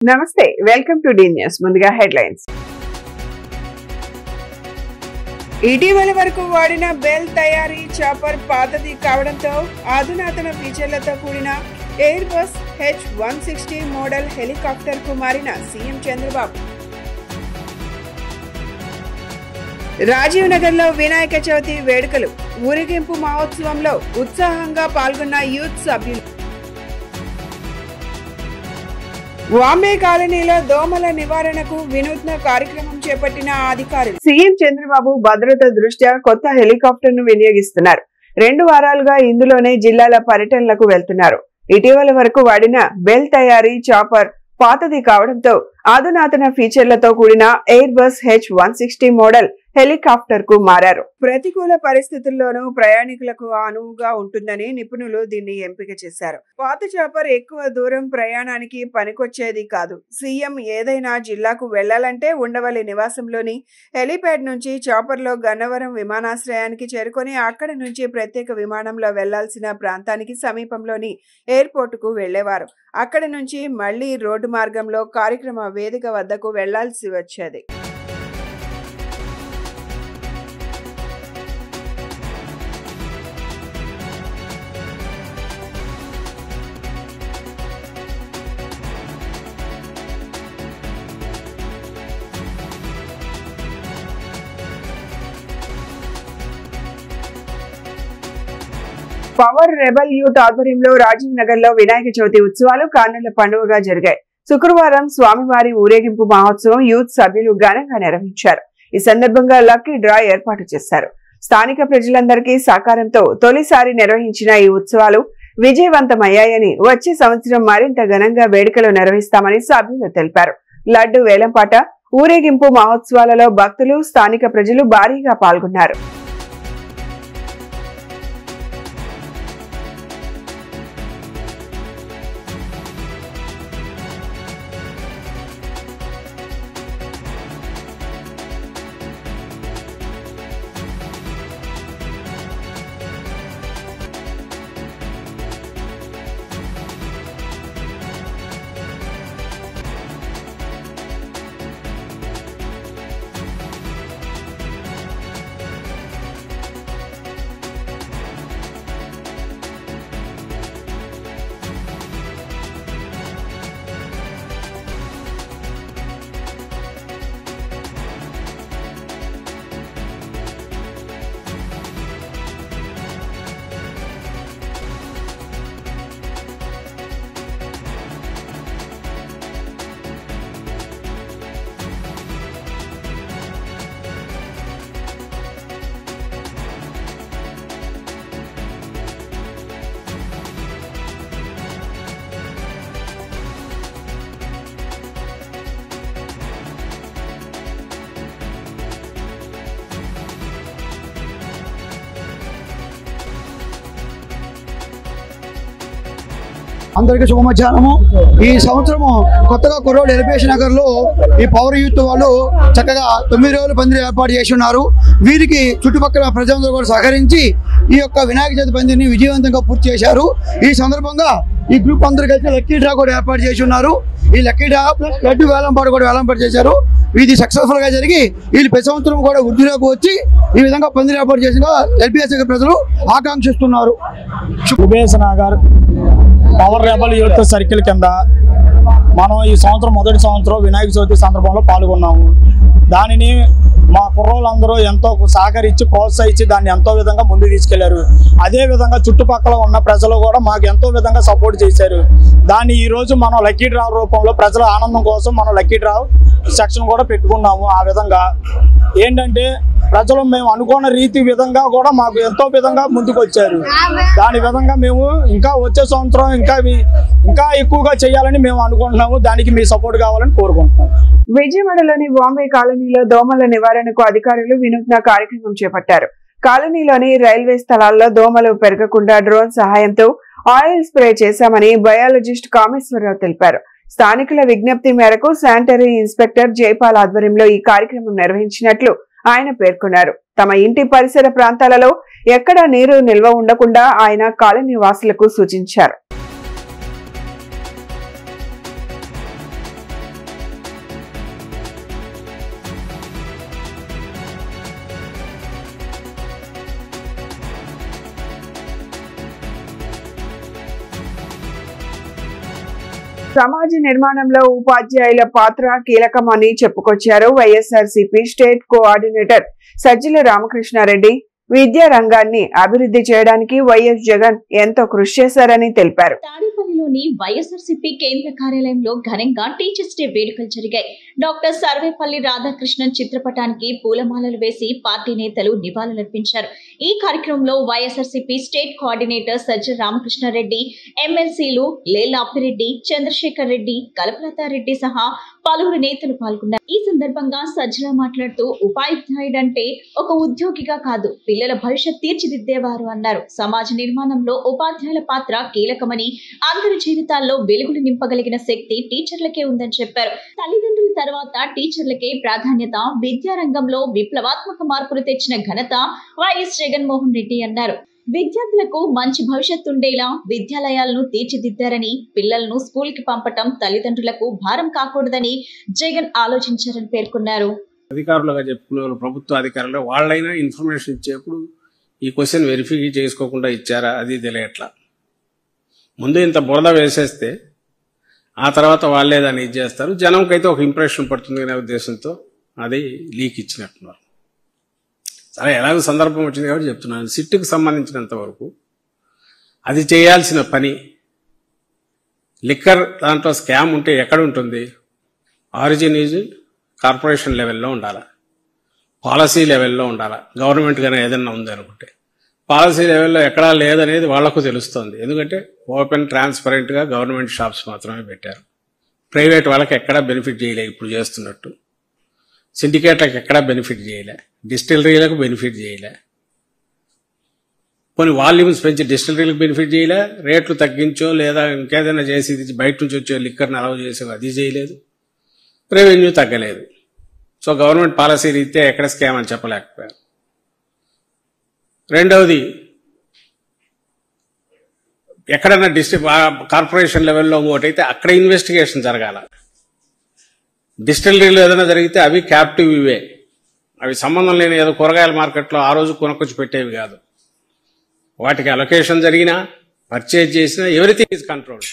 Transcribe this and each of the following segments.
నమస్తే, welcome to D news. ముందుగా headlines. ఇటీవల వరకు వాడిన బెల్ తయారీ చాపర్ పాతది కావడంతో అధునాతన ఫీచర్లతో కూడిన air bus H-160 model helicopter కు మారిన సీఎం చంద్రబాబు. రాజీవ్ నగర్ లో వినాయక చవితి వేడుకలు, ఊరేగింపు మహోత్సవంలో ఉత్సాహంగా పాల్గొన్న యూత్ సభ్యులు. వాంబే కాలనీలో దోమల నివారణకు వినూత్న కార్యక్రమం చేపట్టిన అధికారులు. సీఎం చంద్రబాబు భద్రత దృష్ట్యా కొత్త హెలికాప్టర్ ను వినియోగిస్తున్నారు. 2 వారాలుగా ఇందులోనే జిల్లాల పర్యటనలకు వెళ్తున్నారు. ఇటీవల వరకు వాడిన బెల్ తయారీ చాపర్ పాతది కావడంతో అధునాతన ఫీచర్లతో కూడిన air bus H-160 model helicopter కు మారారు. ప్రతికూల పరిస్థితుల్లోనూ ప్రయాణికులకు అనువుగా ఉంటుందని నిపుణులు దీన్ని ఎంపిక చేశారు. పాత చాపర్ ఎక్కువ దూరం ప్రయాణానికి పనికొచ్చేది కాదు. సీఎం ఏదైనా జిల్లాకు వెళ్లాలంటే ఉండవల్లి నివాసంలోని హెలిప్యాడ్ నుంచి చాపర్ లో గన్నవరం విమానాశ్రయానికి చేరుకొని అక్కడి నుంచి ప్రత్యేక విమానంలో వెళ్లాల్సిన ప్రాంతానికి సమీపంలోని ఎయిర్పోర్ట్ కు వెళ్లేవారు. అక్కడి నుంచి మళ్లీ రోడ్డు మార్గంలో కార్యక్రమ వేదిక వద్దకు వెళ్లాల్సి వచ్చేది. పవర్ రెబల్ యూత్ ఆధ్వర్యంలో రాజీవ్ నగర్ లో వినాయక చవితి ఉత్సవాలు కానుల పండుగగా జరిగాయి. శుక్రవారం స్వామివారి ఊరేగింపు మహోత్సవం యూత్ సభ్యులు ఘనంగా నిర్వహించారు. ఈ సందర్భంగా లక్కీ డ్రా ఏర్పాటు చేశారు. స్థానిక ప్రజలందరికీ సహకారంతో తొలిసారి నిర్వహించిన ఈ ఉత్సవాలు విజయవంతమయ్యాయని, వచ్చే సంవత్సరం మరింత ఘనంగా వేడుకలు నిర్వహిస్తామని సభ్యులు తెలిపారు. లడ్డు వేలంపాట, ఊరేగింపు మహోత్సవాలలో భక్తులు, స్థానిక ప్రజలు భారీగా పాల్గొన్నారు. అందరికీ శుభ మధ్యాహ్నము. ఈ సంవత్సరము కొత్తగా కుర్రోళ్ళు ఎలిపేషన్ నగర్లో ఈ పవర్ యూత్ వాళ్ళు చక్కగా 9 రోజుల పందిరి ఏర్పాటు చేసి ఉన్నారు. వీరికి చుట్టుపక్కల ప్రజలందరూ కూడా సహకరించి ఈ యొక్క వినాయక చవితి పందిరిని విజయవంతంగా పూర్తి చేశారు. ఈ సందర్భంగా ఈ గ్రూప్ అందరూ కలిసి లక్కీ డ్రా కూడా ఏర్పాటు చేసి ఉన్నారు. ఈ లక్కీ డ్రా ప్లస్ లడ్డు వేలంపాటు కూడా వేలంపాటు చేశారు. ఇది సక్సెస్ఫుల్ గా జరిగి వీళ్ళు ప్రతి సంవత్సరం కూడా వృద్ధిలోకి వచ్చి ఈ విధంగా పందిరి ఏర్పాటు చేసిన ఎల్పిఎస్ ప్రజలు ఆకాంక్షిస్తున్నారు. Nagar power rebel youth circle కింద మనం ఈ సంవత్సరం మొదటి సంవత్సరం వినాయక చవితి సందర్భంలో పాల్గొన్నాము. దానిని మా కుర్రోళ్ళందరూ ఎంతో సహకరించి ప్రోత్సహించి దాన్ని ఎంతో విధంగా ముందుకు తీసుకెళ్లారు. అదే విధంగా చుట్టుపక్కల ఉన్న ప్రజలు కూడా మాకు ఎంతో విధంగా సపోర్ట్ చేశారు. దాన్ని ఈ రోజు మనం లక్కీ డ్రా రూపంలో ప్రజల ఆనందం కోసం మనం లక్కీ డ్రా సెక్షన్ కూడా పెట్టుకున్నాము. ఆ విధంగా ఏంటంటే ప్రజలు మేము అనుకున్న రీతి విధంగా కూడా మాకు ఎంతో విధంగా ముందుకు వచ్చారు. దాని విధంగా మేము ఇంకా వచ్చే సంవత్సరం ఇంకా ఎక్కువగా చేయాలని మేము అనుకుంటున్నాము. దానికి మీ సపోర్ట్ కావాలని కోరుకుంటున్నాం. విజయవాడలోని బాంబే కాలనీలో దోమల నివారణకు అధికారులు వినూత్న కార్యక్రమం చేపట్టారు. కాలనీలోని రైల్వే స్థలాల్లో దోమలు పెరగకుండా డ్రోన్ సహాయంతో ఆయిల్ స్ప్రే చేశామని బయాలజిస్ట్ కామేశ్వరరావు తెలిపారు. స్థానికుల విజ్ఞప్తి మేరకు శానిటరీ ఇన్స్పెక్టర్ జైపాల్ ఆధ్వర్యంలో ఈ కార్యక్రమం నిర్వహించినట్లు ఆయన పేర్కొన్నారు. తమ ఇంటి పరిసర ప్రాంతాలలో ఎక్కడా నీరు నిల్వ ఉండకుండా ఆయన కాలనీ వాసులకు సూచించారు. సమాజ నిర్మాణంలో ఉపాధ్యాయుల పాత్ర కీలకమని చెప్పుకొచ్చారు వైఎస్ఆర్సీపీ స్టేట్ కోఆర్డినేటర్ సజ్జల రామకృష్ణారెడ్డి. విద్యా రంగాన్ని అభివృద్ధి చేయడానికి వైఎస్ జగన్ ఎంతో కృషి చేశారని తెలిపారు. తాడేపల్లిలోని వైఎస్ఆర్సీపీ కేంద్ర కార్యాలయంలో ఘనంగా టీచర్స్ డే వేడుకలు జరిగాయి. డాక్టర్ సర్వేపల్లి రాధాకృష్ణన్ చిత్రపటానికి పూలమాలలు వేసి పార్టీ నేతలు నివాళులర్పించారు. ఈ కార్యక్రమంలో వైఎస్ఆర్సీపీ స్టేట్ కోఆర్డినేటర్ సజ్జల రామకృష్ణారెడ్డి, ఎమ్మెల్సీలు లేళ్ల అప్పిరెడ్డి, చంద్రశేఖర్ రెడ్డి, కల్పలతారెడ్డి సహా పలువురు నేతలు పాల్గొన్నారు. ఈ సందర్భంగా సజ్జల మాట్లాడుతూ ఉపాధ్యాయుడంటే ఒక ఉద్యోగిగా కాదు, పిల్లల భవిష్యత్ తీర్చిదిద్దేవారు అన్నారు. సమాజ నిర్మాణంలో ఉపాధ్యాయుల పాత్ర కీలకమని, అందరి జీవితాల్లో వెలుగులు నింపగలిగిన శక్తి టీచర్లకే ఉందని చెప్పారు. తల్లిదండ్రుల తర్వాత టీచర్లకే ప్రాధాన్యత. విద్యారంగంలో విప్లవాత్మక మార్పులు తెచ్చిన ఘనత వైఎస్ జగన్మోహన్ రెడ్డి అన్నారు. విద్యార్థులకు మంచి భవిష్యత్తు ఉండేలా విద్యాలయాలను తీర్చిదిద్దారని, పిల్లలను స్కూల్ కి పంపటం తల్లిదండ్రులకు భారం కాకూడదని జగన్ ఆలోచించారని పేర్కొన్నారు. అధికారులుగా చెప్పుకునే వాళ్ళు ప్రభుత్వ అధికారులు వాళ్ళైనా ఇన్ఫర్మేషన్ ఇచ్చేప్పుడు ఈ క్వశ్చన్ వెరిఫై చేసుకోకుండా ఇచ్చారా అది తెలియట్లా. ముందు ఇంత బురద వేసేస్తే ఆ తర్వాత వాళ్ళే దాన్ని ఇచ్చేస్తారు. జనంకైతే ఒక ఇంప్రెషన్ పడుతుంది అనే ఉద్దేశంతో అది లీక్ ఇచ్చినట్టున్నారు. సరే, ఎలాగో సందర్భం వచ్చింది కాబట్టి చెప్తున్నాను. సిట్కి సంబంధించినంత వరకు అది చేయాల్సిన పని, లిక్కర్ దాంట్లో స్కామ్ ఉంటే ఎక్కడ ఉంటుంది? ఆరిజిన్ ఈజ్ కార్పొరేషన్ లెవెల్లో ఉండాలి, పాలసీ లెవెల్లో ఉండాలి. గవర్నమెంట్ కానీ ఏదైనా ఉంది అనుకుంటే పాలసీ లెవెల్లో ఎక్కడా లేదనేది వాళ్లకు తెలుస్తుంది. ఎందుకంటే ఓపెన్ ట్రాన్స్పరెంట్గా గవర్నమెంట్ షాప్స్ మాత్రమే పెట్టారు. ప్రైవేట్ వాళ్ళకి ఎక్కడా బెనిఫిట్ చేయలే. ఇప్పుడు చేస్తున్నట్టు సిండికేట్లకు ఎక్కడా బెనిఫిట్ చేయలే, డిస్టిలరీలకు బెనిఫిట్ చేయలే. కొన్ని వాల్యూమ్స్ పెంచి డిస్టిలరీలకు బెనిఫిట్ చేయలే, రేట్లు తగ్గించో లేదా ఇంకేదైనా చేసి బయట నుంచి వచ్చే లిక్కర్ని అలౌ చేసే అది చేయలేదు, రెవెన్యూ తగ్గలేదు. సో గవర్నమెంట్ పాలసీ రీత్యా ఎక్కడ స్కామ్ అని చెప్పలేకపోయారు. రెండవది, ఎక్కడన్నా కార్పొరేషన్ లెవెల్లో ఇంకోటి అయితే అక్కడ ఇన్వెస్టిగేషన్ జరగాల. డిస్టిలరీలు ఏదైనా జరిగితే అవి క్యాప్టివ్ ఇవే, అవి సంబంధం లేని ఏదో కూరగాయల మార్కెట్లో ఆ రోజు కొనుక్కొచ్చి పెట్టేవి కాదు. వాటికి అలొకేషన్ జరిగినా, పర్చేజ్ చేసినా ఎవ్రీథింగ్ ఈజ్ కంట్రోల్డ్.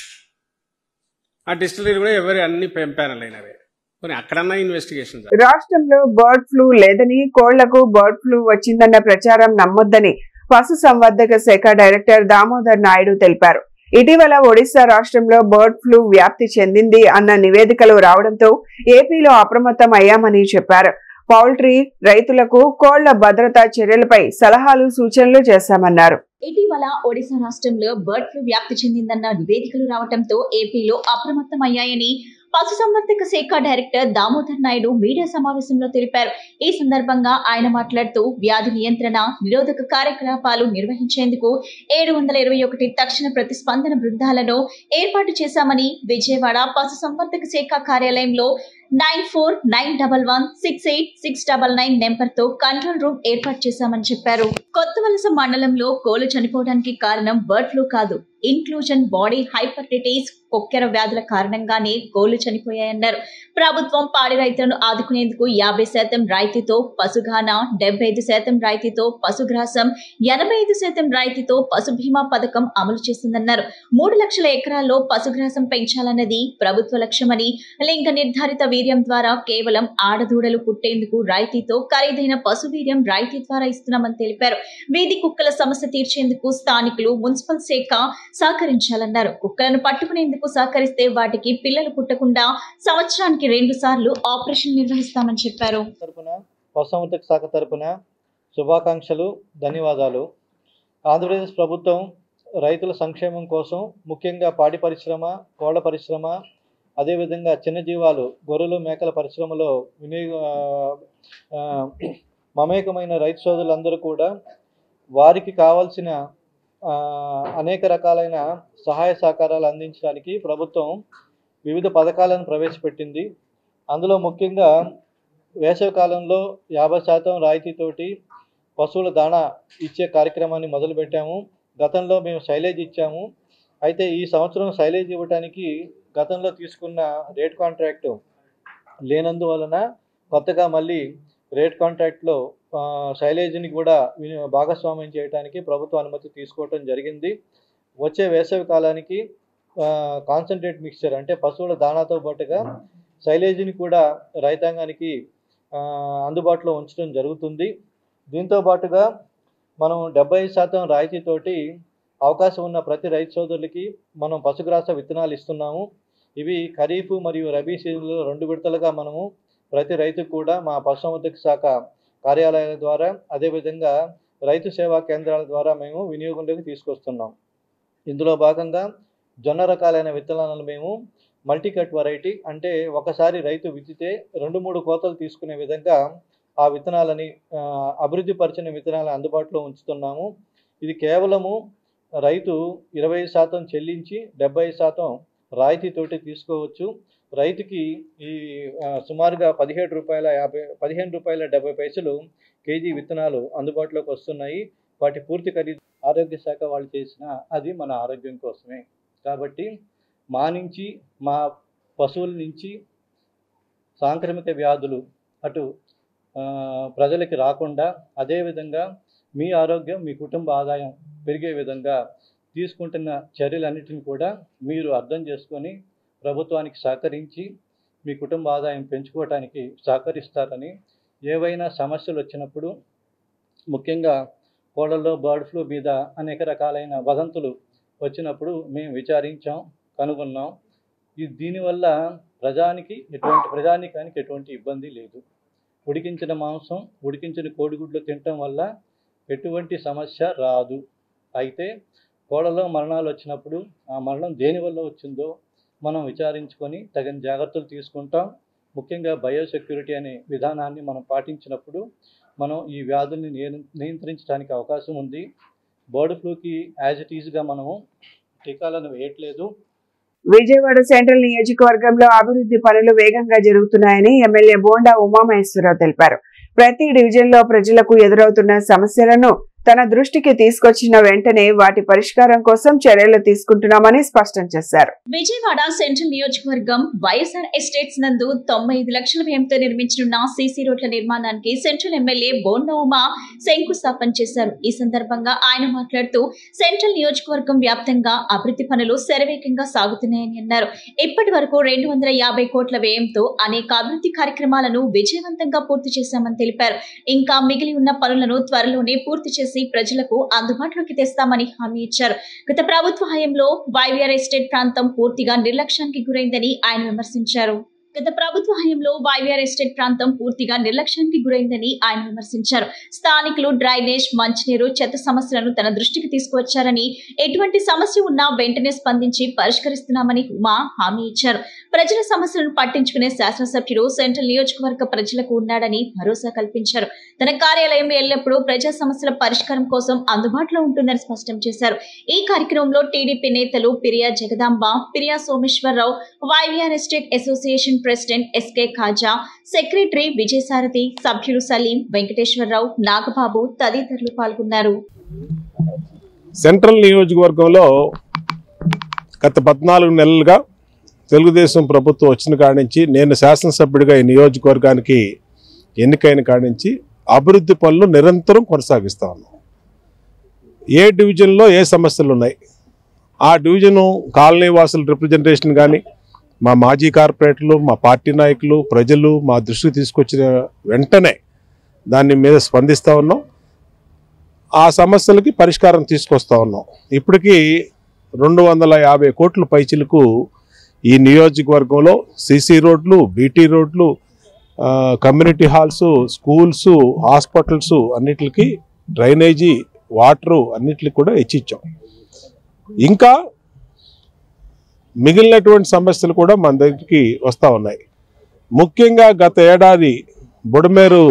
ఆ డిస్టిలరీ కూడా ఎవరి అన్ని ప్యానల్ అయినవే. కొన్ని అక్కడన్నా ఇన్వెస్టిగేషన్. రాష్ట్రంలో బర్డ్ ఫ్లూ లేదని, కోళ్లకు బర్డ్ ఫ్లూ వచ్చిందన్న ప్రచారం నమ్మొద్దని పశు సంవర్ధక శాఖ డైరెక్టర్ దామోదర్ నాయుడు తెలిపారు. ఇటీవల ఒడిశా రాష్ట్రంలో బర్డ్ ఫ్లూ వ్యాప్తి చెందింది అన్న నివేదికలు రావడంతో ఏపీలో అప్రమత్తం అయ్యామని చెప్పారు. పౌల్ట్రీ రైతులకు కోళ్ల భద్రతా చర్యలపై సలహాలు, సూచనలు చేశామన్నారు. ఇటీవల ఒడిశా రాష్ట్రంలో బర్డ్ ఫ్లూ వ్యాప్తి చెందిందన్న నివేదికలు రావడంతో ఏపీలో అప్రమత్తం అయ్యాయని పశుసంవర్ధక శాఖ డైరెక్టర్ దామోదర్ నాయుడు మీడియా సమావేశంలో తెలిపారు. ఈ సందర్భంగా ఆయన మాట్లాడుతూ వ్యాధి నియంత్రణ, నిరోధక కార్యకలాపాలు నిర్వహించేందుకు 721 తక్షణ ప్రతిస్పందన బృందాలను ఏర్పాటు చేశామని, విజయవాడ పశుసంవర్ధక శాఖ కార్యాలయంలో 9491168699 నెంబర్తో కంట్రోల్ రూమ్ ఏర్పాటు చేశామని చెప్పారు. కొత్తవలస మండలంలో కోళ్లు చనిపోవడానికి కారణం బర్డ్ ఫ్లూ కాదు, ఇన్క్లూజన్ బాడీ హైపర్టైటిస్, కొక్కెర వ్యాధుల కారణంగానే కోళ్లు చనిపోయాయన్నారు. ప్రభుత్వం పాడి రైతులను ఆదుకునేందుకు 50% రాయితీతో పశుఘాన, 75% రాయితీతో పశుగ్రాసం, 85% రాయితీతో పశు బీమా పథకం అమలు చేస్తుందన్నారు. 3 లక్షల ఎకరాల్లో పశుగ్రాసం పెంచాలన్నది ప్రభుత్వ లక్ష్యమని, లింగ నిర్ధారిత వీర్యం ద్వారా కేవలం ఆడదూడలు పుట్టేందుకు రాయితీతో ఖరీదైన పశు వీర్యం రాయితీ ద్వారా ఇస్తున్నామని తెలిపారు. వీధి కుక్కల సమస్య తీర్చేందుకు స్థానికులు, మున్సిపల్ శాఖ సహకరించాలన్నారు. కుక్కలను పట్టుకునేందుకు సహకరిస్తే వాటికి పిల్లలు పుట్టకుండా సంవత్సరానికి 2 సార్లు ఆపరేషన్ నిర్వహిస్తామని చెప్పారు. పశుసంవర్ధక శాఖ తరపున శుభాకాంక్షలు, ధన్యవాదాలు. ఆంధ్రప్రదేశ్ ప్రభుత్వం రైతుల సంక్షేమం కోసం ముఖ్యంగా పాడి పరిశ్రమ, కోళ్ల పరిశ్రమ, అదేవిధంగా చిన్న జీవాలు, గొర్రెలు, మేకల పరిశ్రమలో మమేకమైన రైతు సోదరులందరూ కూడా వారికి కావాల్సిన అనేక రకాలైన సహాయ సహకారాలు అందించడానికి ప్రభుత్వం వివిధ పథకాలను ప్రవేశపెట్టింది. అందులో ముఖ్యంగా వేసవి కాలంలో 50% రాయితీతోటి పశువుల దాణా ఇచ్చే కార్యక్రమాన్ని మొదలుపెట్టాము. గతంలో మేము సైలేజ్ ఇచ్చాము. అయితే ఈ సంవత్సరం సైలేజ్ ఇవ్వడానికి గతంలో తీసుకున్న రేట్ కాంట్రాక్ట్ లేనందువలన కొత్తగా మళ్ళీ రేట్ కాంట్రాక్ట్లో సైలేజ్ని కూడా భాగస్వామ్యం చేయడానికి ప్రభుత్వ అనుమతి తీసుకోవటం జరిగింది. వచ్చే వేసవి కాలానికి కాన్సన్ట్రేట్ మిక్స్చర్ అంటే పశువుల దానాతో పాటుగా సైలేజీని కూడా రైతాంగానికి అందుబాటులో ఉంచడం జరుగుతుంది. దీంతో పాటుగా మనం 75% రాయితీతోటి అవకాశం ఉన్న ప్రతి రైతు సోదరులకి మనం పశుగ్రాస విత్తనాలు ఇస్తున్నాము. ఇవి ఖరీఫ్ మరియు రబీ సీజన్లో 2 విడతలుగా మనము ప్రతి రైతుకు కూడా మా పశుసంవర్ధక శాఖ కార్యాలయాల ద్వారా అదేవిధంగా రైతు సేవా కేంద్రాల ద్వారా మేము వినియోగంలోకి తీసుకొస్తున్నాం. ఇందులో భాగంగా జొన్న రకాలైన విత్తనాలను మేము మల్టీకట్ వెరైటీ అంటే ఒకసారి రైతు విత్తితే 2-3 కోతలు తీసుకునే విధంగా ఆ విత్తనాలని అభివృద్ధి పరిచిన విత్తనాలను అందుబాటులో ఉంచుతున్నాము. ఇది కేవలము రైతు 25% చెల్లించి 70% రాయితీతోటి తీసుకోవచ్చు. రైతుకి ఈ సుమారుగా ₹15.70 కేజీ విత్తనాలు అందుబాటులోకి వస్తున్నాయి. వాటి పూర్తి ఖరీదు ఆరోగ్య శాఖ వాళ్ళు చేసిన అది మన ఆరోగ్యం కోసమే. కాబట్టి మా పశువుల నుంచి సాంక్రమిక వ్యాధులు అటు ప్రజలకి రాకుండా అదేవిధంగా మీ ఆరోగ్యం మీ కుటుంబ ఆదాయం పెరిగే విధంగా తీసుకుంటున్న చర్యలన్నిటిని కూడా మీరు అర్థం చేసుకొని ప్రభుత్వానికి సహకరించి మీ కుటుంబ ఆదాయం పెంచుకోవడానికి సహకరిస్తారని, ఏవైనా సమస్యలు వచ్చినప్పుడు ముఖ్యంగా కోళ్ళల్లో బర్డ్ ఫ్లూ మీద అనేక రకాలైన వదంతులు వచ్చినప్పుడు మేము విచారించాం, కనుగొన్నాం. దీనివల్ల ప్రజానికానికి ఎటువంటి ఇబ్బంది లేదు. ఉడికించిన మాంసం, ఉడికించిన కోడిగుడ్లు తినటం వల్ల ఎటువంటి సమస్య రాదు. అయితే కోళ్ళలో మరణాలు వచ్చినప్పుడు ఆ మరణం దేనివల్ల వచ్చిందో మనం విచారించుకొని తగిన జాగ్రత్తలు తీసుకుంటాం. ముఖ్యంగా బయోసెక్యూరిటీ అనే విధానాన్ని మనం పాటించినప్పుడు మనం ఈ వ్యాధుల్ని నియంత్రించడానికి అవకాశం ఉంది. బర్డ్ ఫ్లూకి యాజ్ ఇట్ ఈజ్గా మనము టీకాలను వేయట్లేదు. విజయవాడ సెంట్రల్ నియోజకవర్గంలో అభివృద్ధి పనులు వేగంగా జరుగుతున్నాయని ఎమ్మెల్యే బోండా ఉమామహేశ్వరరావు తెలిపారు. ప్రతి డివిజన్ లో ప్రజలకు ఎదురవుతున్న సమస్యలను తన దృష్టికి తీసుకొచ్చిన వెంటనే వాటి పరిష్కారం కోసం చర్యలు తీసుకుంటున్నామని స్పష్టం చేశారు. విజయవాడ సెంట్రల్ నియోజకవర్గం వైఎస్ఆర్ ఎస్టేట్స్ నందు 95 లక్షల వ్యయంతో నిర్మించనున్న సీసీ రోడ్ల నిర్మాణానికి సెంట్రల్ ఎమ్మెల్యే బోండా ఉమా శంకుస్థాపన చేశారు. ఈ సందర్భంగా ఆయన మాట్లాడుతూ సెంట్రల్ నియోజకవర్గం వ్యాప్తంగా అభివృద్ధి పనులు శరవేగంగా సాగుతున్నాయని అన్నారు. ఇప్పటి వరకు 250 కోట్ల వ్యయంతో అనేక అభివృద్ధి కార్యక్రమాలను విజయవంతంగా పూర్తి చేశామని తెలిపారు. ఇంకా మిగిలి ఉన్న పనులను త్వరలోనే పూర్తి చేసి ప్రజలకు అందుబాటులోకి తెస్తామని హామీ ఇచ్చారు. గత ప్రభుత్వ హయాంలో వైవిఆర్ ఎస్టేట్ ప్రాంతం పూర్తిగా నిర్లక్ష్యానికి గురైందని ఆయన విమర్శించారు. స్థానికులు డ్రైనేజ్, మంచినీరు, చెత్త సమస్యలను తన దృష్టికి తీసుకువచ్చారని, ఎటువంటి సమస్య ఉన్నా వెంటనే స్పందించి పరిష్కరిస్తున్నామని ఉమా హామీ ఇచ్చారు. ప్రజల సమస్యలను పట్టించుకునే శాసనసభ్యుడు సెంట్రల్ నియోజకవర్గ ప్రజలకు ఉన్నాడని భరోసా కల్పించారు. తన కార్యాలయం ఎల్లప్పుడూ ప్రజా సమస్యల పరిష్కారం కోసం అందుబాటులో ఉంటుందని స్పష్టం చేశారు. ఈ కార్యక్రమంలో టీడీపీ నేతలు Piriya Jagadamba, Piriya Someswararao, YVR estate association president SK Khaja, secretary Vijayasarathi, సభ్యులు సలీం, వెంకటేశ్వరరావు, నాగబాబు తదితరులు పాల్గొన్నారు. సెంట్రల్ నియోజకవర్గంలో గత 14 నెలలుగా తెలుగుదేశం ప్రభుత్వం వచ్చిన కాడి నుంచి, నేను శాసనసభ్యుడిగా ఈ నియోజకవర్గానికి ఎన్నికైన కాడి నుంచి అభివృద్ధి పనులు నిరంతరం కొనసాగిస్తా ఉన్నాం. ఏ డివిజన్లో ఏ సమస్యలు ఉన్నాయి, ఆ డివిజను కాలనీ వాసుల రిప్రజెంటేషన్ కానీ, మా మాజీ కార్పొరేటర్లు, మా పార్టీ నాయకులు, ప్రజలు మా దృష్టికి తీసుకొచ్చిన వెంటనే దాని మీద స్పందిస్తూ ఉన్నాం. ఆ సమస్యలకి పరిష్కారం తీసుకొస్తా ఉన్నాం. ఇప్పటికీ 250 కోట్ల పైచిలకు ఈ నియోజకవర్గంలో సీసీ రోడ్లు, బీటీ రోడ్లు, కమ్యూనిటీ హాల్స్, స్కూల్స్, హాస్పిటల్స్ అన్నిటికి డ్రైనేజీ, వాటరు అన్నిటికి కూడా ఇచ్చిచ్చాం. ఇంకా మిగిలినటువంటి సమస్యలు కూడా మన దగ్గరికి వస్తూ ఉన్నాయి. ముఖ్యంగా గత ఏడాది బుడమేరు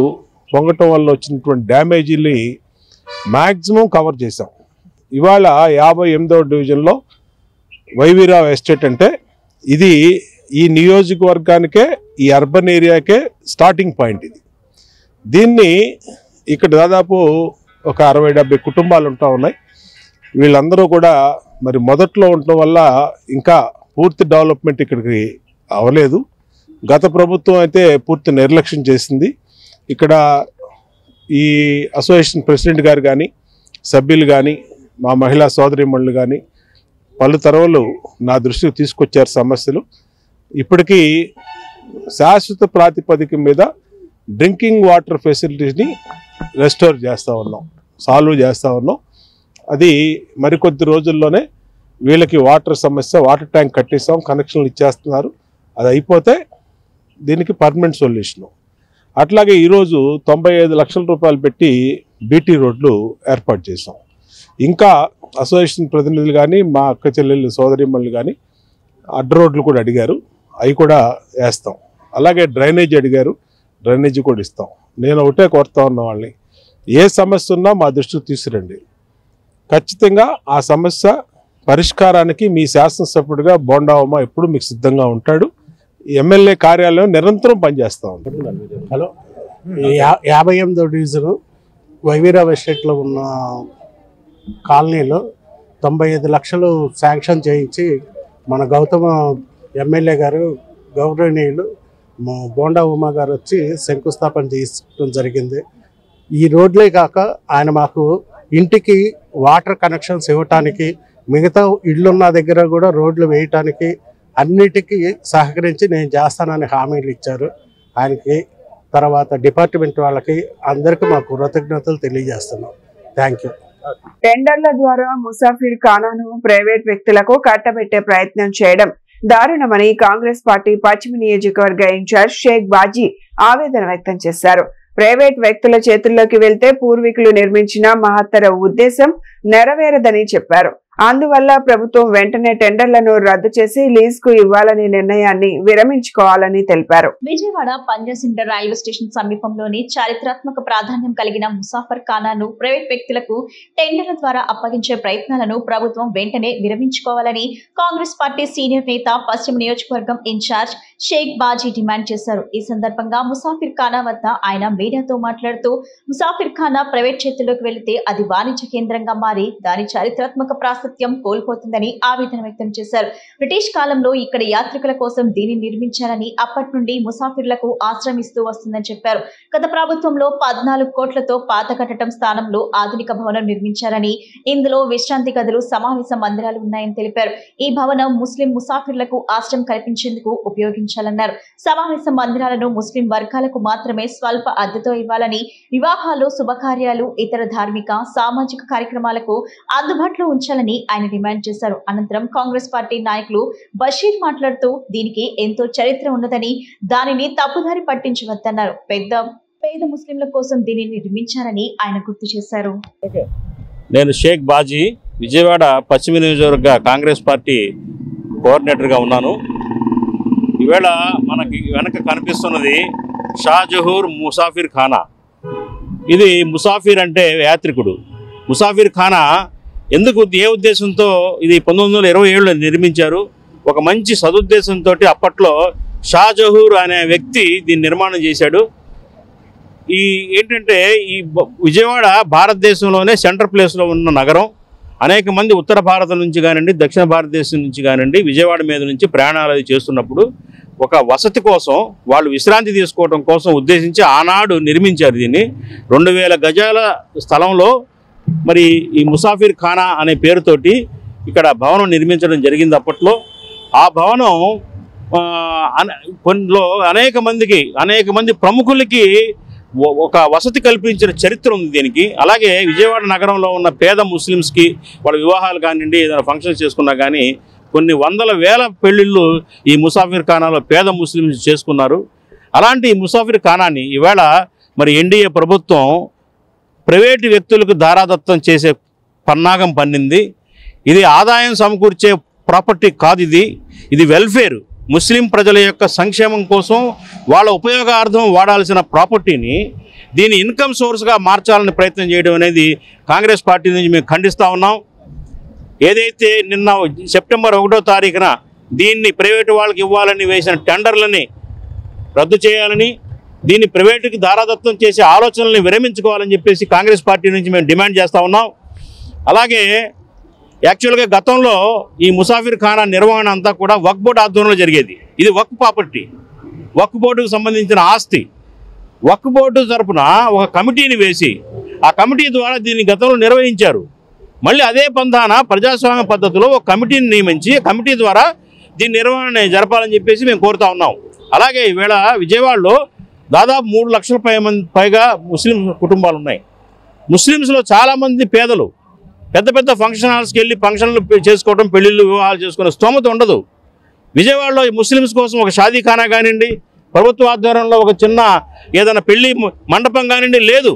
పొంగటం వల్ల వచ్చినటువంటి డ్యామేజీని మ్యాక్సిమం కవర్ చేసాం. ఇవాళ 58వ డివిజన్లో వైవీరావు ఎస్టేట్ అంటే ఇది ఈ నియోజకవర్గానికే, ఈ అర్బన్ ఏరియాకే స్టార్టింగ్ పాయింట్. దీన్ని ఇక్కడ దాదాపు ఒక 60-70 కుటుంబాలు ఉంటా ఉన్నాయి. వీళ్ళందరూ కూడా మరి మొదట్లో ఉండటం వల్ల ఇంకా పూర్తి డెవలప్మెంట్ ఇక్కడికి అవ్వలేదు. గత ప్రభుత్వం అయితే పూర్తి నిర్లక్ష్యం చేసింది. ఇక్కడ ఈ అసోసియేషన్ ప్రెసిడెంట్ గారు కానీ, సభ్యులు కానీ, మా మహిళా సోదరీమణులు కానీ పలు తరవలు నా దృష్టికి తీసుకొచ్చారు సమస్యలు. ఇప్పటికీ శాశ్వత ప్రాతిపదిక మీద డ్రింకింగ్ వాటర్ ఫెసిలిటీస్ని రెస్టోర్ చేస్తూ ఉన్నాం, సాల్వ్ చేస్తూ ఉన్నాం. అది మరికొద్ది రోజుల్లోనే వీళ్ళకి వాటర్ సమస్య, వాటర్ ట్యాంక్ కట్టేస్తాం, కనెక్షన్లు ఇచ్చేస్తున్నారు. అది అయిపోతే దీనికి పర్మనెంట్ సొల్యూషను. అట్లాగే ఈరోజు 95 లక్షల రూపాయలు పెట్టి బీటీ రోడ్లు ఏర్పాటు చేసాం. ఇంకా అసోసియేషన్ ప్రతినిధులు కానీ మా అక్క చెల్లెళ్ళు సోదరిమణులు కానీ అడ్డ రోడ్లు కూడా అడిగారు, అవి కూడా వేస్తాం. అలాగే డ్రైనేజ్ అడిగారు, డ్రైనేజ్ కూడా ఇస్తాం. నేను ఒకటే కోరుతా ఉన్న వాళ్ళని, ఏ సమస్య ఉన్నా మా దృష్టికి తీసుకురండి. ఖచ్చితంగా ఆ సమస్య పరిష్కారానికి మీ శాసనసభ్యుడిగా బోండావమ్మ ఎప్పుడు మీకు సిద్ధంగా ఉంటాడు. ఎమ్మెల్యే కార్యాలయం నిరంతరం పనిచేస్తూ ఉంటాడు. హలో, 58వ డివిజను వైవీరావు ఎస్టేట్లో ఉన్న కాలనీలో 95 లక్షలు శాంక్షన్ చేయించి మన గౌతమ ఎమ్మెల్యే గారు గౌరవనీయులు బోండా ఉమా గారు వచ్చి శంకుస్థాపన చేయడం జరిగింది. ఈ రోడ్లే కాక ఆయన మాకు ఇంటికి వాటర్ కనెక్షన్స్ ఇవ్వటానికి, మిగతా ఇళ్ళున్న దగ్గర కూడా రోడ్లు వేయటానికి అన్నిటికీ సహకరించి నేను చేస్తానని హామీలు ఇచ్చారు. ఆయనకి తర్వాత డిపార్ట్మెంట్ వాళ్ళకి అందరికీ మా కృతజ్ఞతలు తెలియజేస్తున్నాం. Thank you. టెండర్ల ద్వారా ముసాఫిర్ ఖానాను ప్రైవేట్ వ్యక్తులకు కట్టబెట్టే ప్రయత్నం చేయడం దారుణమని కాంగ్రెస్ పార్టీ పశ్చిమ నియోజకవర్గ ఇన్ఛార్జ్ షేక్ బాజీ ఆవేదన వ్యక్తం చేశారు. ప్రైవేట్ వ్యక్తుల చేతుల్లోకి వెళ్తే పూర్వీకులు నిర్మించిన మహత్తర ఉద్దేశం నెరవేరదని చెప్పారు. అందువల్ల ప్రభుత్వం వెంటనే టెండర్లను రద్దు చేసి లీజ్ కు ఇవ్వాలనే నిర్ణయాన్ని విరమించుకోవాలని తెలిపారు. విజయవాడ పంజాసింటర్ రైల్వే స్టేషన్ సమీపంలోని చారిత్రాత్మక ప్రాధాన్యం కలిగిన ముసాఫర్ ఖానాను ప్రైవేట్ వ్యక్తులకు టెండర్ల ద్వారా అప్పగించే ప్రయత్నాలను ప్రభుత్వం వెంటనే విరమించుకోవాలని కాంగ్రెస్ పార్టీ సీనియర్ నేత పశ్చిమ నియోజకవర్గం ఇన్ఛార్జ్ షేక్ బాజీ డిమాండ్ చేశారు. ఈ సందర్భంగా ముసాఫిర్ ఖానా వద్ద ఆయన మీడియాతో మాట్లాడుతూ, ముసాఫిర్ ఖానా ప్రైవేట్ చేతుల్లోకి వెళితే అది వాణిజ్య కేంద్రంగా మారి దాని చారిత్రాత్మక ప్రాశస్త్యం కోల్పోతుందని ఆవేదన వ్యక్తం చేశారు. బ్రిటిష్ కాలంలో ఇక్కడ యాత్రికుల కోసం దీన్ని నిర్మించారని, అప్పటి నుండి ముసాఫిర్లకు ఆశ్రమిస్తూ వస్తుందని చెప్పారు. గత ప్రభుత్వంలో 14 కోట్లతో పాత కట్టడం స్థానంలో ఆధునిక భవనం నిర్మించారని, ఇందులో విశ్రాంతి గదులు, సమావేశ మందిరాలు ఉన్నాయని తెలిపారు. ఈ భవనం ముస్లిం ముసాఫిర్లకు ఆశ్రయం కల్పించేందుకు ఉపయోగించాలన్నారు. సమావేశ మందిరాలను ముస్లిం వర్గాలకు మాత్రమే స్వల్ప అద్దెతో ఇవ్వాలని, వివాహాలు, శుభకార్యాలు, ఇతర ధార్మిక, సామాజిక కార్యక్రమాలకు అందుబాటులో ఉంచాలని ఆయన డిమాండ్ చేశారు. అనంతరం కాంగ్రెస్ పార్టీ నాయకులు బషీర్ మాట్లాడుతూ, దీనికి ఎంతో చరిత్ర ఉన్నదని, దానిని తప్పుదారి పట్టించవద్దన్నారు. పేద ముస్లింల కోసం దీనిని నిర్మించారని ఆయన గుర్తు చేశారు. నేను షేక్ బాజీ, విజయవాడ పశ్చిమ నియోజకవర్గ కాంగ్రెస్ పార్టీ కోఆర్డినేటర్గా ఉన్నాను. ఈవేళ మనకి వెనక కనిపిస్తున్నది షాజహూర్ ముసాఫిర్ ఖానా. ఇది ముసాఫిర్ అంటే యాత్రికుడు. ముసాఫిర్ ఖానా ఎందుకు, ఏ ఉద్దేశంతో ఇది 1927లో నిర్మించారు. ఒక మంచి సదుద్దేశంతో అప్పట్లో షాజహూర్ అనే వ్యక్తి దీన్ని నిర్మాణం చేశాడు. ఏంటంటే ఈ విజయవాడ భారతదేశంలోనే సెంటర్ ప్లేస్లో ఉన్న నగరం. అనేక మంది ఉత్తర భారతం నుంచి కానివ్వండి, దక్షిణ భారతదేశం నుంచి కానివ్వండి, విజయవాడ మీద నుంచి ప్రయాణాలు చేస్తున్నప్పుడు ఒక వసతి కోసం, వాళ్ళు విశ్రాంతి తీసుకోవడం కోసం ఉద్దేశించి ఆనాడు నిర్మించారు దీన్ని. 2000 గజాల స్థలంలో మరి ఈ ముసాఫిర్ ఖానా అనే పేరుతోటి ఇక్కడ భవనం నిర్మించడం జరిగింది అప్పట్లో. ఆ భవనం కొన్నిలో అనేక మంది ప్రముఖులకి ఒక వసతి కల్పించిన చరిత్ర ఉంది దీనికి. అలాగే విజయవాడ నగరంలో ఉన్న పేద ముస్లిమ్స్కి వాళ్ళ వివాహాలు కానివ్వండి, ఏదైనా ఫంక్షన్స్ చేసుకున్నా కానీ కొన్ని వందల వేల పెళ్లిళ్ళు ఈ ముసాఫిర్ ఖానాలో పేద ముస్లిమ్స్ చేసుకున్నారు. అలాంటి ముసాఫిర్ ఖానాని ఈవేళ మరి ఎన్డీఏ ప్రభుత్వం ప్రైవేటు వ్యక్తులకు దారాదత్తం చేసే పన్నాగం పన్నింది. ఇది ఆదాయం సమకూర్చే ప్రాపర్టీ కాదు, ఇది వెల్ఫేర్, ముస్లిం ప్రజల యొక్క సంక్షేమం కోసం వాళ్ళ ఉపయోగార్థం వాడాల్సిన ప్రాపర్టీని దీని ఇన్కమ్ సోర్స్గా మార్చాలని ప్రయత్నం చేయడం అనేది కాంగ్రెస్ పార్టీ నుంచి మేము ఖండిస్తూ ఉన్నాం. ఏదైతే నిన్న సెప్టెంబర్ 1వ తారీఖున దీన్ని ప్రైవేటు వాళ్ళకి ఇవ్వాలని వేసిన టెండర్లని రద్దు చేయాలని, దీన్ని ప్రైవేటుకి దారాదత్తం చేసే ఆలోచనల్ని విరమించుకోవాలని చెప్పేసి కాంగ్రెస్ పార్టీ నుంచి మేము డిమాండ్ చేస్తూ ఉన్నాం. అలాగే యాక్చువల్గా గతంలో ఈ ముసాఫిర్ ఖానా నిర్వహణ అంతా కూడా వక్ఫ్ బోర్డు ఆధ్వర్యంలో జరిగేది. ఇది వక్ఫ్ ప్రాపర్టీ, వక్ఫ్ బోర్డుకు సంబంధించిన ఆస్తి. వక్ఫ్ బోర్డు తరఫున ఒక కమిటీని వేసి ఆ కమిటీ ద్వారా దీన్ని గతంలో నిర్వహించారు. మళ్ళీ అదే పందాన ప్రజాస్వామ్య పద్ధతిలో ఒక కమిటీని నియమించి కమిటీ ద్వారా దీని నిర్వహణ జరపాలని చెప్పేసి మేము కోరుతా ఉన్నాం. అలాగే ఈవేళ విజయవాడలో దాదాపు 3 లక్షల పైగా ముస్లిం కుటుంబాలు ఉన్నాయి. ముస్లిమ్స్లో చాలామంది పేదలు పెద్ద పెద్ద ఫంక్షన్ హాల్స్కి వెళ్ళి ఫంక్షన్లు చేసుకోవడం, పెళ్ళిళ్ళు, వివాహాలు చేసుకునే స్తోమత ఉండదు. విజయవాడలో ఈ ముస్లిమ్స్ కోసం ఒక షాదీఖానా కానివ్వండి, ప్రభుత్వ ఆధ్వర్యంలో ఒక చిన్న ఏదైనా పెళ్లి మండపం కానివ్వండి లేదు.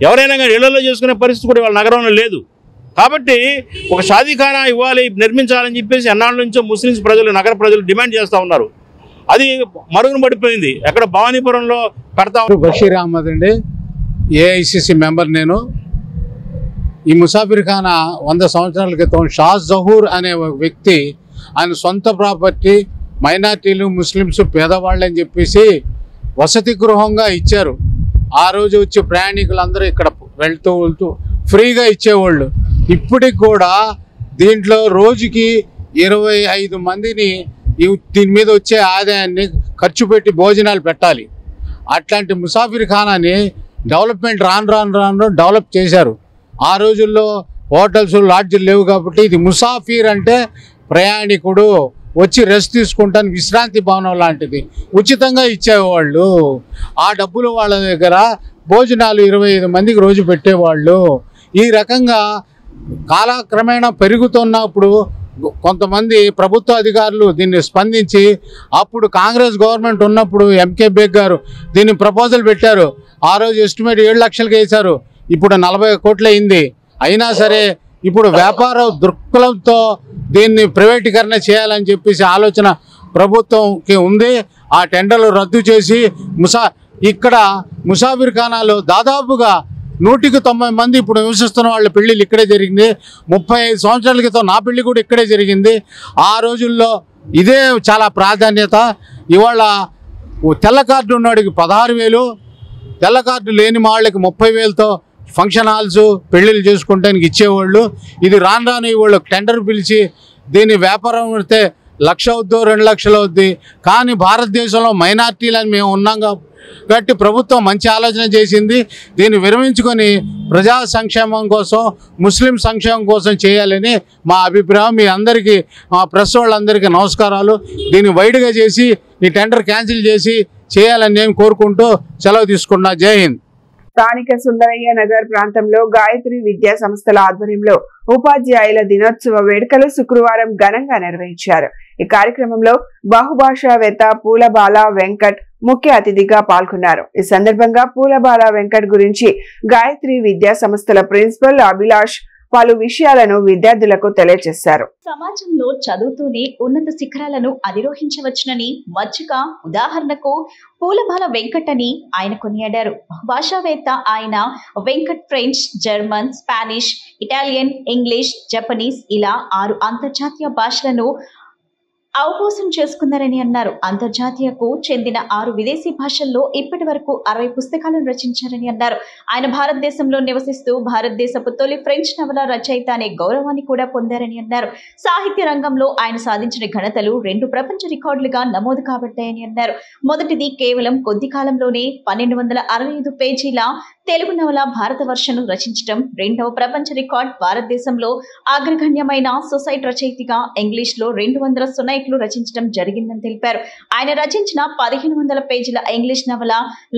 ఎవరైనా కానీ ఇళ్లలో చేసుకునే పరిస్థితి కూడా వాళ్ళ నగరంలో లేదు. కాబట్టి ఒక షాదీఖానా ఇవ్వాలి, నిర్మించాలని చెప్పేసి ఎన్నాళ్ళ నుంచో ముస్లిమ్స్ ప్రజలు, నగర ప్రజలు డిమాండ్ చేస్తూ ఉన్నారు. అది మరుగున పడిపోయింది. ఎక్కడ భవానీపురంలో కడతా బషీర్ అహ్మద్ అండి, ఏఐసిసి మెంబర్. నేను ఈ ముసాఫిర్ ఖానా 100 సంవత్సరాల క్రితం షా జహూర్ అనే ఒక వ్యక్తి ఆయన సొంత ప్రాపర్టీ మైనార్టీలు, ముస్లిమ్స్, పేదవాళ్ళని చెప్పేసి వసతి గృహంగా ఇచ్చారు. ఆ రోజు వచ్చి ప్రయాణికులందరూ ఇక్కడ వెళ్తూ ఫ్రీగా ఇచ్చేవాళ్ళు. ఇప్పటికి కూడా దీంట్లో రోజుకి 25 మందిని దీని మీద వచ్చే ఆదాయాన్ని ఖర్చు పెట్టి భోజనాలు పెట్టాలి. అట్లాంటి ముసాఫిర్ ఖానాని డెవలప్మెంట్ రాను డెవలప్ చేశారు. ఆ రోజుల్లో హోటల్స్, లాడ్జీలు లేవు కాబట్టి ఇది ముసాఫిర్ అంటే ప్రయాణికుడు వచ్చి రెస్ట్ తీసుకుంటాను, విశ్రాంతి భవనం లాంటిది ఉచితంగా ఇచ్చేవాళ్ళు. ఆ డబ్బులు వాళ్ళ దగ్గర భోజనాలు 25 మందికి రోజు పెట్టేవాళ్ళు. ఈ రకంగా కాలక్రమేణా పెరుగుతున్నప్పుడు కొంతమంది ప్రభుత్వ అధికారులు దీన్ని స్పందించి, అప్పుడు కాంగ్రెస్ గవర్నమెంట్ ఉన్నప్పుడు ఎంకే బేగ్ గారు దీన్ని ప్రపోజల్ పెట్టారు. ఆ రోజు ఎస్టిమేట్ 7 లక్షలకి వేశారు. ఇప్పుడు 40 కోట్లు అయింది. అయినా సరే ఇప్పుడు వ్యాపార దృక్పథంతో దీన్ని ప్రైవేటీకరణ చేయాలని చెప్పేసి ఆలోచన ప్రభుత్వంకి ఉంది. ఆ టెండర్లు రద్దు చేసి ఇక్కడ ముసాఫిర్ ఖానాలో దాదాపుగా 190 మంది ఇప్పుడు నివసిస్తున్న వాళ్ళ పెళ్ళిళ్ళు ఇక్కడే జరిగింది. 35 సంవత్సరాల క్రితం నా పెళ్లి కూడా ఇక్కడే జరిగింది. ఆ రోజుల్లో ఇదే చాలా ప్రాధాన్యత. ఇవాళ తెల్ల కార్డు ఉన్నవాడికి 16,000, తెల్ల కార్డు లేని వాళ్ళకి 30,000తో ఫంక్షన్ హాల్స్, పెళ్ళిళ్ళు చేసుకుంటానికి ఇచ్చేవాళ్ళు. ఇది రాను ఇవాళ్ళు టెండర్ పిలిచి దీన్ని వ్యాపారం పెడితే 1,00,000 అవుద్దో 2 లక్షలు అవుద్ది. కానీ భారతదేశంలో మైనార్టీలని మేము ఉన్నాం కాబట్టి ప్రభుత్వం మంచి ఆలోచన చేసింది. దీన్ని విరమించుకొని ప్రజా సంక్షేమం కోసం, ముస్లిం సంక్షేమం కోసం చేయాలని మా అభిప్రాయం. మీ అందరికీ, మా ప్రెస్ వాళ్ళందరికీ నమస్కారాలు. దీన్ని వైడ్గా చేసి ఈ టెండర్ క్యాన్సిల్ చేసి చేయాలని నేను కోరుకుంటూ సెలవు తీసుకున్నా. జై హింద్. స్థానిక సుందరయ్య నగర్ ప్రాంతంలో గాయత్రి విద్యా సంస్థల ఆధ్వర్యంలో ఉపాధ్యాయుల దినోత్సవ వేడుకలు శుక్రవారం ఘనంగా నిర్వహించారు. ఈ కార్యక్రమంలో బహుభాషావేత్త పూలబాల వెంకట్ ముఖ్య అతిథిగా పాల్గొన్నారు. ఈ సందర్భంగా పూలబాల వెంకట్ గురించి గాయత్రి విద్యా సంస్థల ప్రిన్సిపల్ అభిలాష్ పలు విషయాలను విద్యార్థులకు తెలియజేశారు. సమాజంలో చదువుతూనే ఉన్నత శిఖరాలను అధిరోహించవచ్చునని మచ్చుగా ఉదాహరణకు పూలబాల వెంకట్ అని ఆయన కొనియాడారు. భాషావేత్త ఆయన Venkat French, German, Spanish, Italian, English, Japanese ఇలా 6 అంతర్జాతీయ భాషలను అవపోసం చేసుకున్నారని అన్నారు. అంతర్జాతీయకు చెందిన 6 విదేశీ భాషల్లో ఇప్పటి వరకు 60 పుస్తకాలను రచించారని అన్నారు. ఆయన భారతదేశంలో నివసిస్తూ భారతదేశపు తొలి ఫ్రెంచ్ నవల రచయిత అనే గౌరవాన్ని కూడా పొందారని అన్నారు. సాహిత్య రంగంలో ఆయన సాధించిన ఘనతలు 2 ప్రపంచ రికార్డులుగా నమోదు కాబడ్డాయని అన్నారు. మొదటిది కేవలం కొద్ది కాలంలోనే 1265 పేజీల తెలుగు నవల భారత వర్షను రచించడం. 2వ ప్రపంచ రికార్డ్ భారతదేశంలో అగ్రగణ్యమైన సొసైట్ రచయితగా ఇంగ్లీష్ లో 200 సొనైట్లు రచించడం జరిగిందని తెలిపారు. ఆయన రచించిన 1500 పేజీల ఇంగ్లీష్ నవల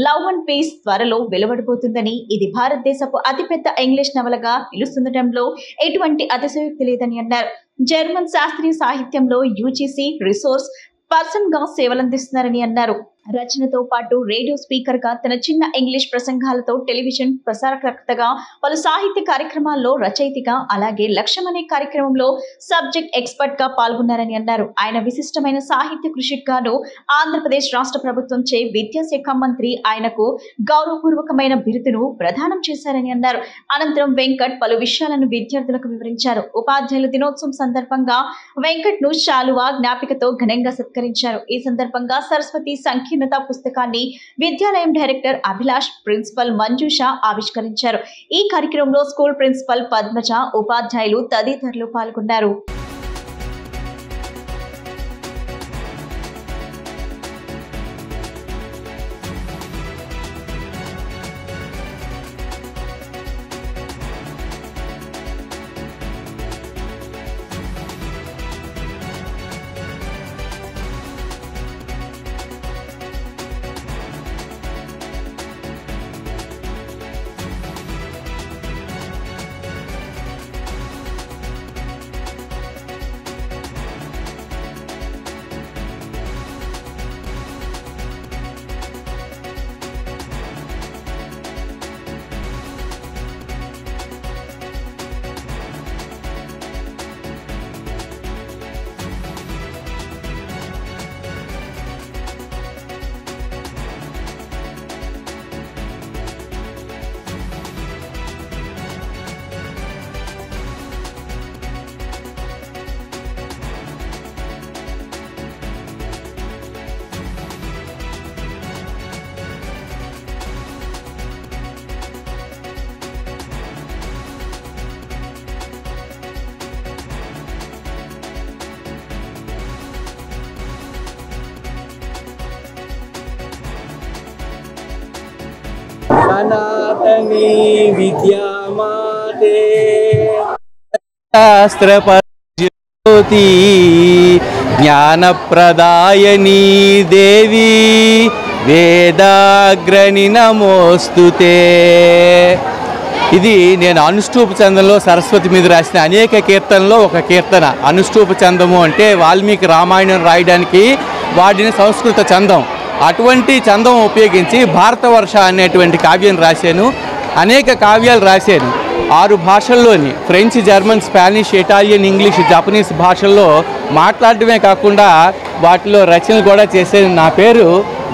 లవ్ అండ్ పీస్ త్వరలో వెలువడబోతుందని, ఇది భారతదేశపు అతిపెద్ద ఇంగ్లీష్ నవలగా నిలుస్తుండటంలో ఎటువంటి అతిశయోక్తి లేదని అన్నారు. జర్మన్ శాస్త్రీయ సాహిత్యంలో యూజీసీ రిసోర్స్ పర్సన్ గా సేవలందిస్తున్నారని అన్నారు. రచనతో పాటు రేడియో స్పీకర్ గా తన చిన్న ఇంగ్లీష్ ప్రసంగాలతో టెలివిజన్ ప్రసారకర్తగా, పలు సాహిత్య కార్యక్రమాల్లో రచయితగా, అలాగే లక్ష్యం అనే కార్యక్రమంలో సబ్జెక్ట్ ఎక్స్పర్ట్ గా పాల్గొన్నారని అన్నారు. ఆయన విశిష్టమైన సాహిత్య కృషికి గాను ఆంధ్రప్రదేశ్ రాష్ట్ర ప్రభుత్వంచే విద్యాశాఖ మంత్రి ఆయనకు గౌరవపూర్వకమైన బిరుదును ప్రదానం చేశారని అన్నారు. అనంతరం వెంకట్ పలు విషయాలను విద్యార్థులకు వివరించారు. ఉపాధ్యాయుల దినోత్సవం సందర్భంగా వెంకట్ ను శాలువా జ్ఞాపికతో ఘనంగా సత్కరించారు. ఈ సందర్భంగా సరస్వతి సంఖ్య పుస్తకాన్ని విద్యాలయం డైరెక్టర్ అభిలాష్, ప్రిన్సిపల్ మంజుష ఆవిష్కరించారు. ఈ కార్యక్రమంలో స్కూల్ ప్రిన్సిపల్ పద్మజ, ఉపాధ్యాయులు తదితరులు పాల్గొన్నారు. సనాతనీ విద్యామాతే శాస్త్రపజ్యోతి జ్ఞానప్రదాయని దేవి వేదాగ్రణి నమోస్తుతే. ఇది నేను అనుష్ఠూప చందంలో సరస్వతి మీద రాసిన అనేక కీర్తనలో ఒక కీర్తన. అనుష్ఠూప చందము అంటే వాల్మీకి రామాయణం రాయడానికి వాడిన సంస్కృత చందం. అటువంటి చందం ఉపయోగించి భారతవర్ష అనేటువంటి కావ్యం రాశాను. అనేక కావ్యాలు రాశాను 6 భాషల్లోని, French, German, Spanish, Italian, English, Japanese భాషల్లో మాట్లాడటమే కాకుండా వాటిలో రచనలు కూడా చేశాను. నా పేరు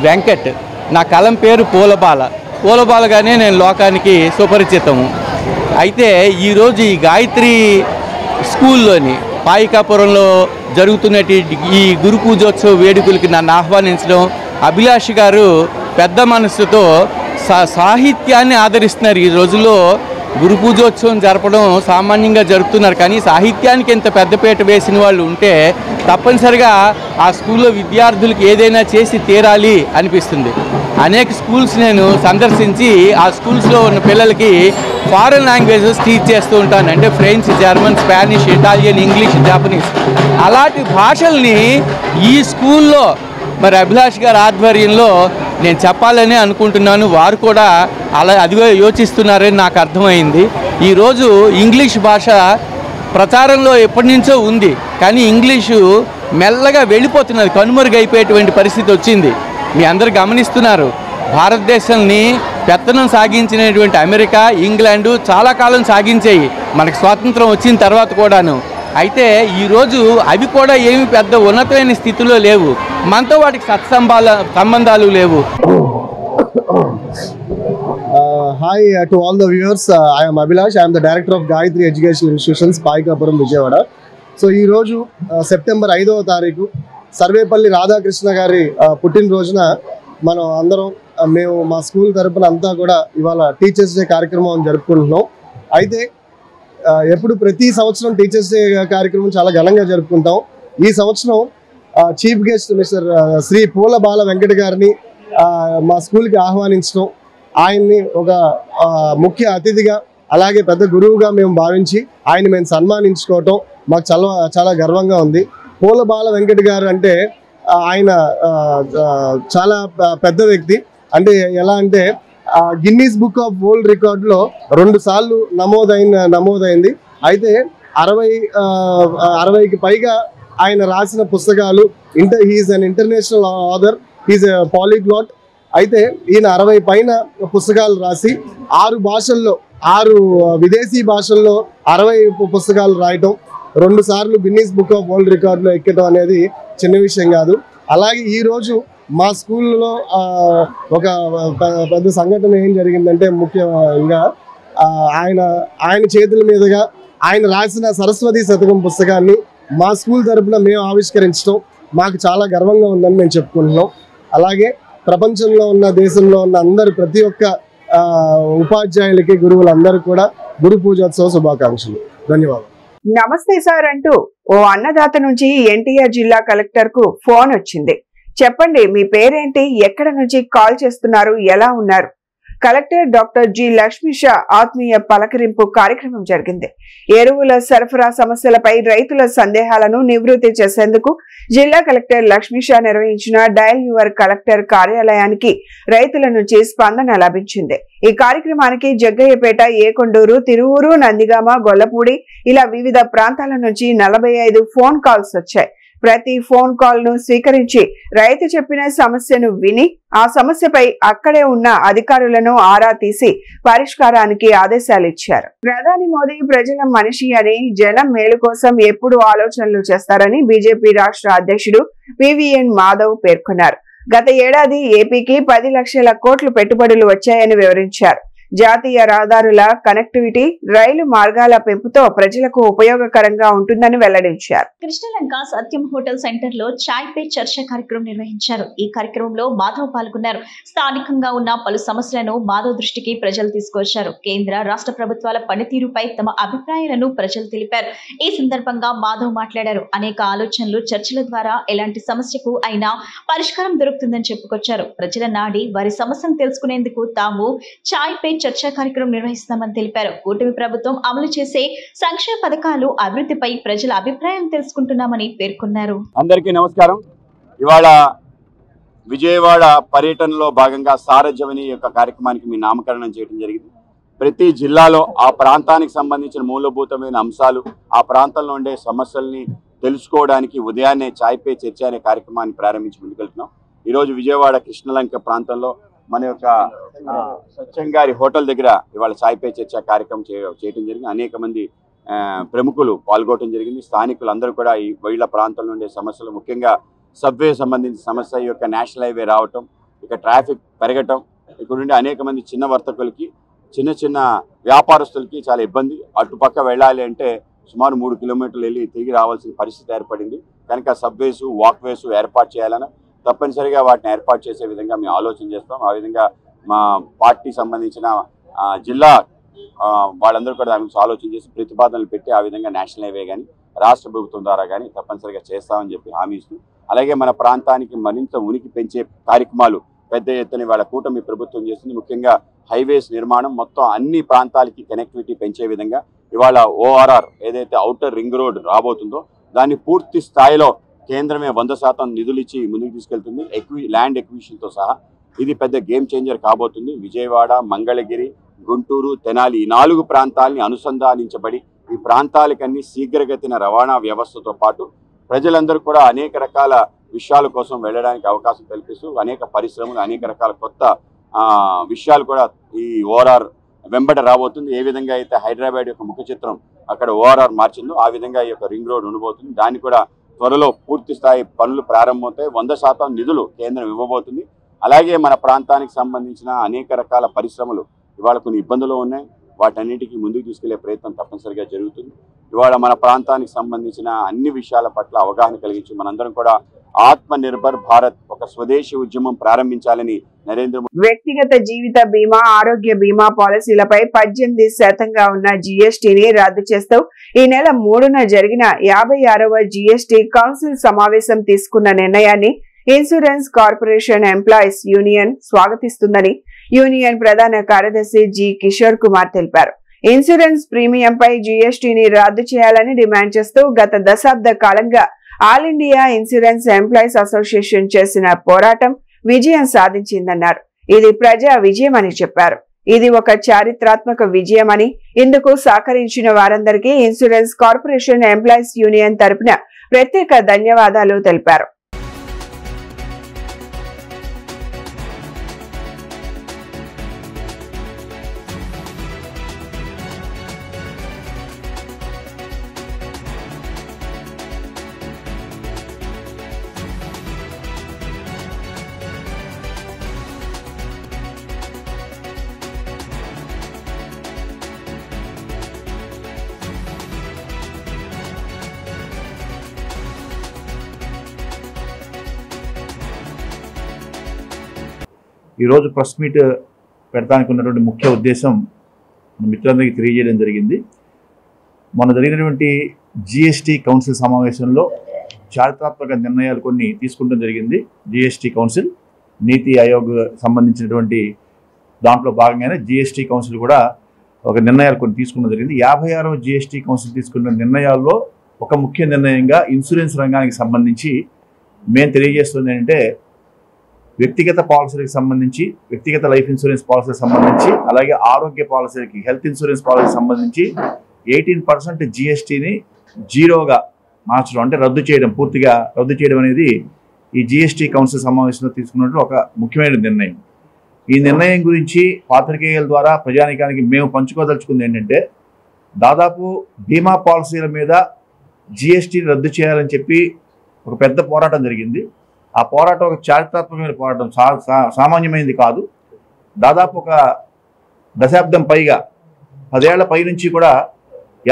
వెంకట్, నా కలం పేరు పూలబాల. పూలబాలగానే నేను లోకానికి సుపరిచితము. అయితే ఈరోజు ఈ గాయత్రి స్కూల్లోని పాయికాపురంలో జరుగుతున్నటి ఈ గురు పూజోత్సవ వేడుకలకి నన్ను ఆహ్వానించడం, అభిలాష్ గారు పెద్ద మనసుతో సాహిత్యాన్ని ఆదరిస్తున్నారు. ఈ రోజుల్లో గురు పూజోత్సవం జరపడం సామాన్యంగా జరుపుతున్నారు, కానీ సాహిత్యానికి ఎంత పెద్దపీట వేసిన వాళ్ళు ఉంటే తప్పనిసరిగా ఆ స్కూల్లో విద్యార్థులకు ఏదైనా చేసి తీరాలి అనిపిస్తుంది. అనేక స్కూల్స్ నేను సందర్శించి ఆ స్కూల్స్లో ఉన్న పిల్లలకి ఫారెన్ లాంగ్వేజెస్ టీచ్ చేస్తూ ఉంటాను. అంటే French, German, Spanish, Italian, English, Japanese అలాంటి భాషల్ని ఈ స్కూల్లో మరి అభిలాష్ గారి ఆధ్వర్యంలో నేను చెప్పాలని అనుకుంటున్నాను. వారు కూడా అదిగో యోచిస్తున్నారని నాకు అర్థమైంది. ఈరోజు ఇంగ్లీష్ భాష ప్రచారంలో ఎప్పటి నుంచో ఉంది, కానీ ఇంగ్లీషు మెల్లగా వెళ్ళిపోతున్నది, కనుమరుగైపోయేటువంటి పరిస్థితి వచ్చింది. మీ అందరు గమనిస్తున్నారు. భారతదేశాన్ని పెత్తనం సాగించినటువంటి అమెరికా, ఇంగ్లాండు చాలా కాలం సాగించాయి మనకు స్వాతంత్రం వచ్చిన తర్వాత కూడాను. అయితే ఈరోజు అవి కూడా ఏమి పెద్ద ఉన్నతమైన స్థితిలో లేవు, మనతో వాటికి సంబంధాలు లేవు. Hi to all the viewers. I am Abhilash. I am the director of Gayatri Education Institutions, Paikapuram, Vijayawada. So ఈ రోజు సెప్టెంబర్ 5వ తారీఖు సర్వేపల్లి రాధాకృష్ణ గారి పుట్టినరోజున మనం అందరం మేము మా స్కూల్ తరపున అంతా కూడా ఇవాళ టీచర్స్ డే కార్యక్రమం జరుపుకుంటున్నాం. అయితే ఎప్పుడు ప్రతి సంవత్సరం టీచర్స్ డే కార్యక్రమం చాలా ఘనంగా జరుపుకుంటాం. ఈ సంవత్సరం chief guest mister Shri Poolabala Venkata గారిని మా స్కూల్కి ఆహ్వానించడం, ఆయన్ని ఒక ముఖ్య అతిథిగా అలాగే పెద్ద గురువుగా మేము భావించి ఆయన మేము సన్మానించుకోవటం మాకు చాలా గర్వంగా ఉంది. పూలబాల వెంకట గారు అంటే ఆయన చాలా పెద్ద వ్యక్తి. అంటే ఎలా అంటే గిన్నీస్ బుక్ ఆఫ్ వరల్డ్ రికార్డులో 2 సార్లు నమోదైంది. అయితే 60కి పైగా ఆయన రాసిన పుస్తకాలు. He's an international author, he's a polyglot. అయితే ఈయన 60 పైన పుస్తకాలు రాసి 6 భాషల్లో 6 విదేశీ భాషల్లో 60 పుస్తకాలు రాయటం, 2 సార్లు గిన్నీస్ బుక్ ఆఫ్ వరల్డ్ రికార్డులో ఎక్కడం అనేది చిన్న విషయం కాదు. అలాగే ఈరోజు మా స్కూల్లో ఒక పెద్ద సంఘటన ఏం జరిగిందంటే, ముఖ్యంగా ఆయన చేతుల మీదుగా ఆయన రాసిన సరస్వతి శతకం పుస్తకాన్ని మా స్కూల్ తరపున మేము ఆవిష్కరించడం మాకు చాలా గర్వంగా ఉందని మేము చెప్పుకుంటున్నాం. అలాగే ప్రపంచంలో ఉన్న, దేశంలో ఉన్న అందరు ప్రతి ఒక్క ఉపాధ్యాయులకి, గురువులందరూ కూడా గురు పూజోత్సవ శుభాకాంక్షలు. ధన్యవాదాలు. నమస్తే సార్ అంటూ ఓ అన్నదాత నుంచి ఎన్టీఆర్ జిల్లా కలెక్టర్ కు ఫోన్ వచ్చింది. చెప్పండి, మీ పేరేంటి, ఎక్కడ నుంచి కాల్ చేస్తున్నారు, ఎలా ఉన్నారు? కలెక్టర్ డాక్టర్ జి లక్ష్మీషా ఆత్మీయ పలకరింపు కార్యక్రమం జరిగింది. ఎరువుల సరఫరా సమస్యలపై రైతుల సందేహాలను నివృత్తి చేసేందుకు జిల్లా కలెక్టర్ లక్ష్మీషా నిర్వహించిన డయల్ యువర్ కలెక్టర్ కార్యాలయానికి రైతుల నుంచి స్పందన లభించింది. ఈ కార్యక్రమానికి జగ్గయ్యపేట, ఏకొండూరు, తిరువూరు, నందిగామ, గొల్లపూడి ఇలా వివిధ ప్రాంతాల నుంచి 45 ఫోన్ కాల్స్ వచ్చాయి. ప్రతి ఫోన్ కాల్ ను స్వీకరించి రైతు చెప్పిన సమస్యను విని ఆ సమస్యపై అక్కడే ఉన్న అధికారులను ఆరా తీసి పరిష్కారానికి ఆదేశాలు ఇచ్చారు. ప్రధాని మోదీ ప్రజల మనిషి అని, జనం మేలు కోసం ఎప్పుడు ఆలోచనలు చేస్తారని బీజేపీ రాష్ట్ర అధ్యక్షుడు పివిఎన్ మాధవ్ పేర్కొన్నారు. గత ఏడాది ఏపీకి 10 లక్షల కోట్లు పెట్టుబడులు వచ్చాయని వివరించారు. జాతీయ రహదారుల కనెక్టివిటీ, రైలు మార్గాల పెంపుతో ప్రజలకు ఉపయోగకరంగా ఉంటుందని వెల్లడించారు. కృష్ణలంక సత్యం హోటల్ సెంటర్ లో చాయ్ పే చర్చ కార్యక్రమం నిర్వహించారు. ఈ కార్యక్రమంలో మాధవ్ పాల్గొన్నారు. స్థానికంగా ఉన్న పలు సమస్యలను మాధవ్ దృష్టికి ప్రజలు తీసుకొచ్చారు. కేంద్ర, రాష్ట్ర ప్రభుత్వాల పనితీరుపై తమ అభిప్రాయాలను ప్రజలు తెలిపారు. ఈ సందర్భంగా మాధవ్ మాట్లాడారు. అనేక ఆలోచనలు, చర్చల ద్వారా ఎలాంటి సమస్యకు అయినా పరిష్కారం దొరుకుతుందని చెప్పుకొచ్చారు. ప్రజల నాడి, వారి సమస్యను తెలుసుకునేందుకు తాము చాయ్ పే చర్చా కార్యక్రమం నిర్వహిస్తామని తెలిపారు. కూటమి ప్రభుత్వం అమలు చేసే సంక్షేమ పథకాలు, అభివృద్ధిపై ప్రజల అభిప్రాయం తెలుసుకుంటున్నామని పేర్కొన్నారు. అందరికీ నమస్కారం. ఇవాళ విజయవాడ పర్యటనలో భాగంగా సారథ్యమని యొక్క కార్యక్రమానికి మీ నామకరణం చేయడం జరిగింది. ప్రతి జిల్లాలో ఆ ప్రాంతానికి సంబంధించిన మూలభూతమైన అంశాలు, ఆ ప్రాంతంలో ఉండే సమస్యల్ని తెలుసుకోవడానికి ఉదయాన్నే చాయ్ పే చర్చ అనే కార్యక్రమాన్ని ప్రారంభించి ముందుకెళ్తున్నాం. ఈరోజు విజయవాడ కృష్ణలంక ప్రాంతంలో మన యొక్క సత్యం గారి హోటల్ దగ్గర ఇవాళ చాయ్ పే చర్చ కార్యక్రమం చేయడం జరిగింది. అనేక మంది ప్రముఖులు పాల్గొనడం జరిగింది. స్థానికులు అందరూ కూడా ఈ వీళ్ళ ప్రాంతంలో ఉండే సమస్యలు, ముఖ్యంగా సబ్వే సంబంధించిన సమస్య, ఈ యొక్క నేషనల్ హైవే రావటం, ఇక ట్రాఫిక్ పెరగటం, ఇక్కడ ఉండే అనేక మంది చిన్న వర్తకులకి, చిన్న చిన్న వ్యాపారస్తులకి చాలా ఇబ్బంది. అటుపక్క వెళ్ళాలి అంటే సుమారు 3 కిలోమీటర్లు వెళ్ళి తిరిగి రావాల్సిన పరిస్థితి ఏర్పడింది. కనుక సబ్వేస్, వాక్వేస్ ఏర్పాటు చేయాలని తప్పనిసరిగా వాటిని ఏర్పాటు చేసే విధంగా మేము ఆలోచన చేస్తాం. ఆ విధంగా మా పార్టీ సంబంధించిన జిల్లా వాళ్ళందరూ కూడా దాని గురించి ఆలోచన చేసి ప్రతిపాదనలు పెట్టి ఆ విధంగా నేషనల్ హైవే కానీ రాష్ట్ర ప్రభుత్వం ద్వారా కానీ తప్పనిసరిగా చేస్తామని చెప్పి హామీ ఇస్తూ, అలాగే మన ప్రాంతానికి మరింత ఉనికి పెంచే కార్యక్రమాలు పెద్ద ఎత్తున వాళ్ళ కూటమి ప్రభుత్వం చేస్తుంది. ముఖ్యంగా హైవేస్ నిర్మాణం మొత్తం అన్ని ప్రాంతాలకి కనెక్టివిటీ పెంచే విధంగా ఇవాళ ఓఆర్ఆర్ ఏదైతే ఔటర్ రింగ్ రోడ్ రాబోతుందో దాన్ని పూర్తి స్థాయిలో కేంద్రమే 100% నిధులు ఇచ్చి ముందుకు తీసుకెళ్తుంది. ల్యాండ్ ఎక్విజిషన్తో సహా ఇది పెద్ద గేమ్ చేంజర్ కాబోతుంది. విజయవాడ, మంగళగిరి, గుంటూరు, తెనాలి ఈ 4 ప్రాంతాలని అనుసంధానించబడి ఈ ప్రాంతాలకన్నీ శీఘ్రగతిన రవాణా వ్యవస్థతో పాటు ప్రజలందరూ కూడా అనేక రకాల విషయాల కోసం వెళ్ళడానికి అవకాశం కల్పిస్తూ అనేక పరిశ్రమలు, అనేక రకాల కొత్త విషయాలు కూడా ఈ ఓఆర్ఆర్ వెంబడి రాబోతుంది. ఏ విధంగా అయితే హైదరాబాద్ యొక్క ముఖ చిత్రం అక్కడ ఓఆర్ఆర్ మార్చిందో ఆ విధంగా ఈ యొక్క రింగ్ రోడ్ ఉండబోతుంది. దాన్ని కూడా త్వరలో పూర్తి స్థాయి పనులు ప్రారంభమవుతాయి. 100% నిధులు కేంద్రం ఇవ్వబోతుంది. అలాగే మన ప్రాంతానికి సంబంధించిన అనేక రకాల పరిశ్రమలు ఇవాళ కొన్ని ఇబ్బందులు ఉన్నాయి. వాటన్నిటికీ ముందుకు తీసుకెళ్లే ప్రయత్నం తప్పనిసరిగా జరుగుతుంది. ఇవాళ మన ప్రాంతానికి సంబంధించిన అన్ని విషయాల పట్ల అవగాహన కలిగించి మనందరం కూడా ఆత్మ నిర్భర్ భారత్ ఒక స్వదేశీ ఉద్యమం ప్రారంభించాలని నరేంద్ర మోదీ. వ్యక్తిగత జీవిత బీమా, ఆరోగ్య బీమా పాలసీలపై 18% ఉన్న జీఎస్టీని రద్దు చేస్తూ ఈ నెల 3న జరిగిన 56వ జీఎస్టీ కౌన్సిల్ సమావేశం తీసుకున్న నిర్ణయాన్ని ఇన్సూరెన్స్ కార్పొరేషన్ ఎంప్లాయీస్ యూనియన్ స్వాగతిస్తుందని యూనియన్ ప్రధాన కార్యదర్శి జి కిషోర్ కుమార్ తెలిపారు. ఇన్సూరెన్స్ ప్రీమియంపై జీఎస్టీని రద్దు చేయాలని డిమాండ్ చేస్తూ గత దశాబ్ద కాలంగా all India insurance employees association చేసిన పోరాటం విజయం సాధించిందన్నారు. ఇది ప్రజా విజయమని చెప్పారు. ఇది ఒక చారిత్రాత్మక విజయమని, ఇందుకు సహకరించిన వారందరికీ ఇన్సూరెన్స్ కార్పొరేషన్ ఎంప్లాయీస్ యూనియన్ తరపున ప్రత్యేక ధన్యవాదాలు తెలిపారు. ఈరోజు ప్రెస్ మీట్ పెడతానికి ఉన్నటువంటి ముఖ్య ఉద్దేశం మన మిత్రులందరికీ తెలియజేయడం జరిగింది. మొన్న జరిగినటువంటి జిఎస్టీ కౌన్సిల్ సమావేశంలో చారిత్రాత్మక నిర్ణయాలు కొన్ని తీసుకుంటం జరిగింది. జిఎస్టీ కౌన్సిల్, నీతి ఆయోగ్ సంబంధించినటువంటి దాంట్లో భాగంగానే జిఎస్టీ కౌన్సిల్ కూడా ఒక నిర్ణయాలు కొన్ని తీసుకోవడం జరిగింది. 56వ జిఎస్టీ కౌన్సిల్ తీసుకున్న నిర్ణయాల్లో ఒక ముఖ్య నిర్ణయంగా ఇన్సూరెన్స్ రంగానికి సంబంధించి మేము తెలియజేస్తుంది ఏంటంటే, వ్యక్తిగత పాలసీలకు సంబంధించి, వ్యక్తిగత లైఫ్ ఇన్సూరెన్స్ పాలసీకి సంబంధించి, అలాగే ఆరోగ్య పాలసీలకి, హెల్త్ ఇన్సూరెన్స్ పాలసీకి సంబంధించి 18% జిఎస్టీని జీరోగా మార్చడం, అంటే రద్దు చేయడం, పూర్తిగా రద్దు చేయడం అనేది ఈ జిఎస్టీ కౌన్సిల్ సమావేశంలో తీసుకున్నట్టు ఒక ముఖ్యమైన నిర్ణయం. ఈ నిర్ణయం గురించి పాత్రికేయుల ద్వారా ప్రజానీకానికి మేము పంచుకోదలుచుకుంది ఏంటంటే, దాదాపు బీమా పాలసీల మీద జిఎస్టీని రద్దు చేయాలని చెప్పి ఒక పెద్ద పోరాటం జరిగింది. ఆ పోరాటం ఒక చారిత్రాత్మకమైన పోరాటం, సామాన్యమైనది కాదు. దాదాపు ఒక దశాబ్దం పైగా 10 ఏళ్ల పై నుంచి కూడా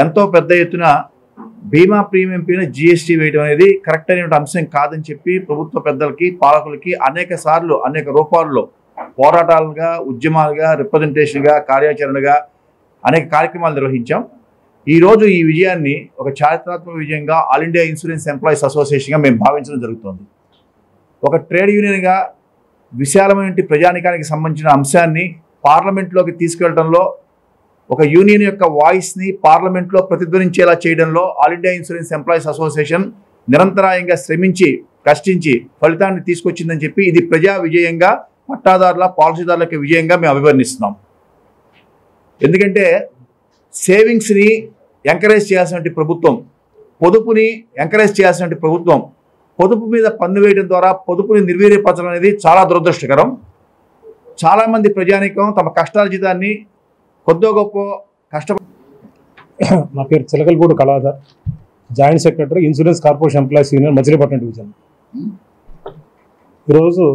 ఎంతో పెద్ద ఎత్తున బీమా ప్రీమియం పైన GST వేయడం అనేది కరెక్ట్ అయిన అంశం కాదని చెప్పి ప్రభుత్వ పెద్దలకి పాలకులకి అనేక సార్లు అనేక రూపాల్లో పోరాటాలుగా, ఉద్యమాలుగా, రిప్రజెంటేషన్గా, కార్యాచరణగా అనేక కార్యక్రమాలు నిర్వహించాం. ఈరోజు ఈ విజయాన్ని ఒక చారిత్రాత్మక విజయంగా ఆల్ ఇండియా ఇన్సూరెన్స్ ఎంప్లాయీస్ అసోసియేషన్గా మేము భావించడం జరుగుతుంది. ఒక ట్రేడ్ యూనియన్గా విశాలమైన ప్రజానికానికి సంబంధించిన అంశాన్ని పార్లమెంట్లోకి తీసుకెళ్లడంలో, ఒక యూనియన్ యొక్క వాయిస్ని పార్లమెంట్లో ప్రతిధ్వనించేలా చేయడంలో all India insurance employees association నిరంతరాయంగా శ్రమించి కష్టించి ఫలితాన్ని తీసుకొచ్చిందని చెప్పి ఇది ప్రజా విజయంగా, పట్టాదారుల పాలసీదారుల విజయంగా మేము అభివర్ణిస్తున్నాం. ఎందుకంటే సేవింగ్స్ని ఎంకరేజ్ చేయాల్సిన ప్రభుత్వం, పొదుపుని ఎంకరేజ్ చేయాల్సిన ప్రభుత్వం పొదుపు మీద పన్ను వేయడం ద్వారా పొదుపుని నిర్వీర్యపరచడం అనేది చాలా దురదృష్టకరం. చాలామంది ప్రజానీకం తమ కష్టార్జితాన్ని కొద్దో గొప్ప నా పేరు Chilakalapudi Kaladhar, joint secretary insurance corporation employees union Machilipatnam division. ఈరోజు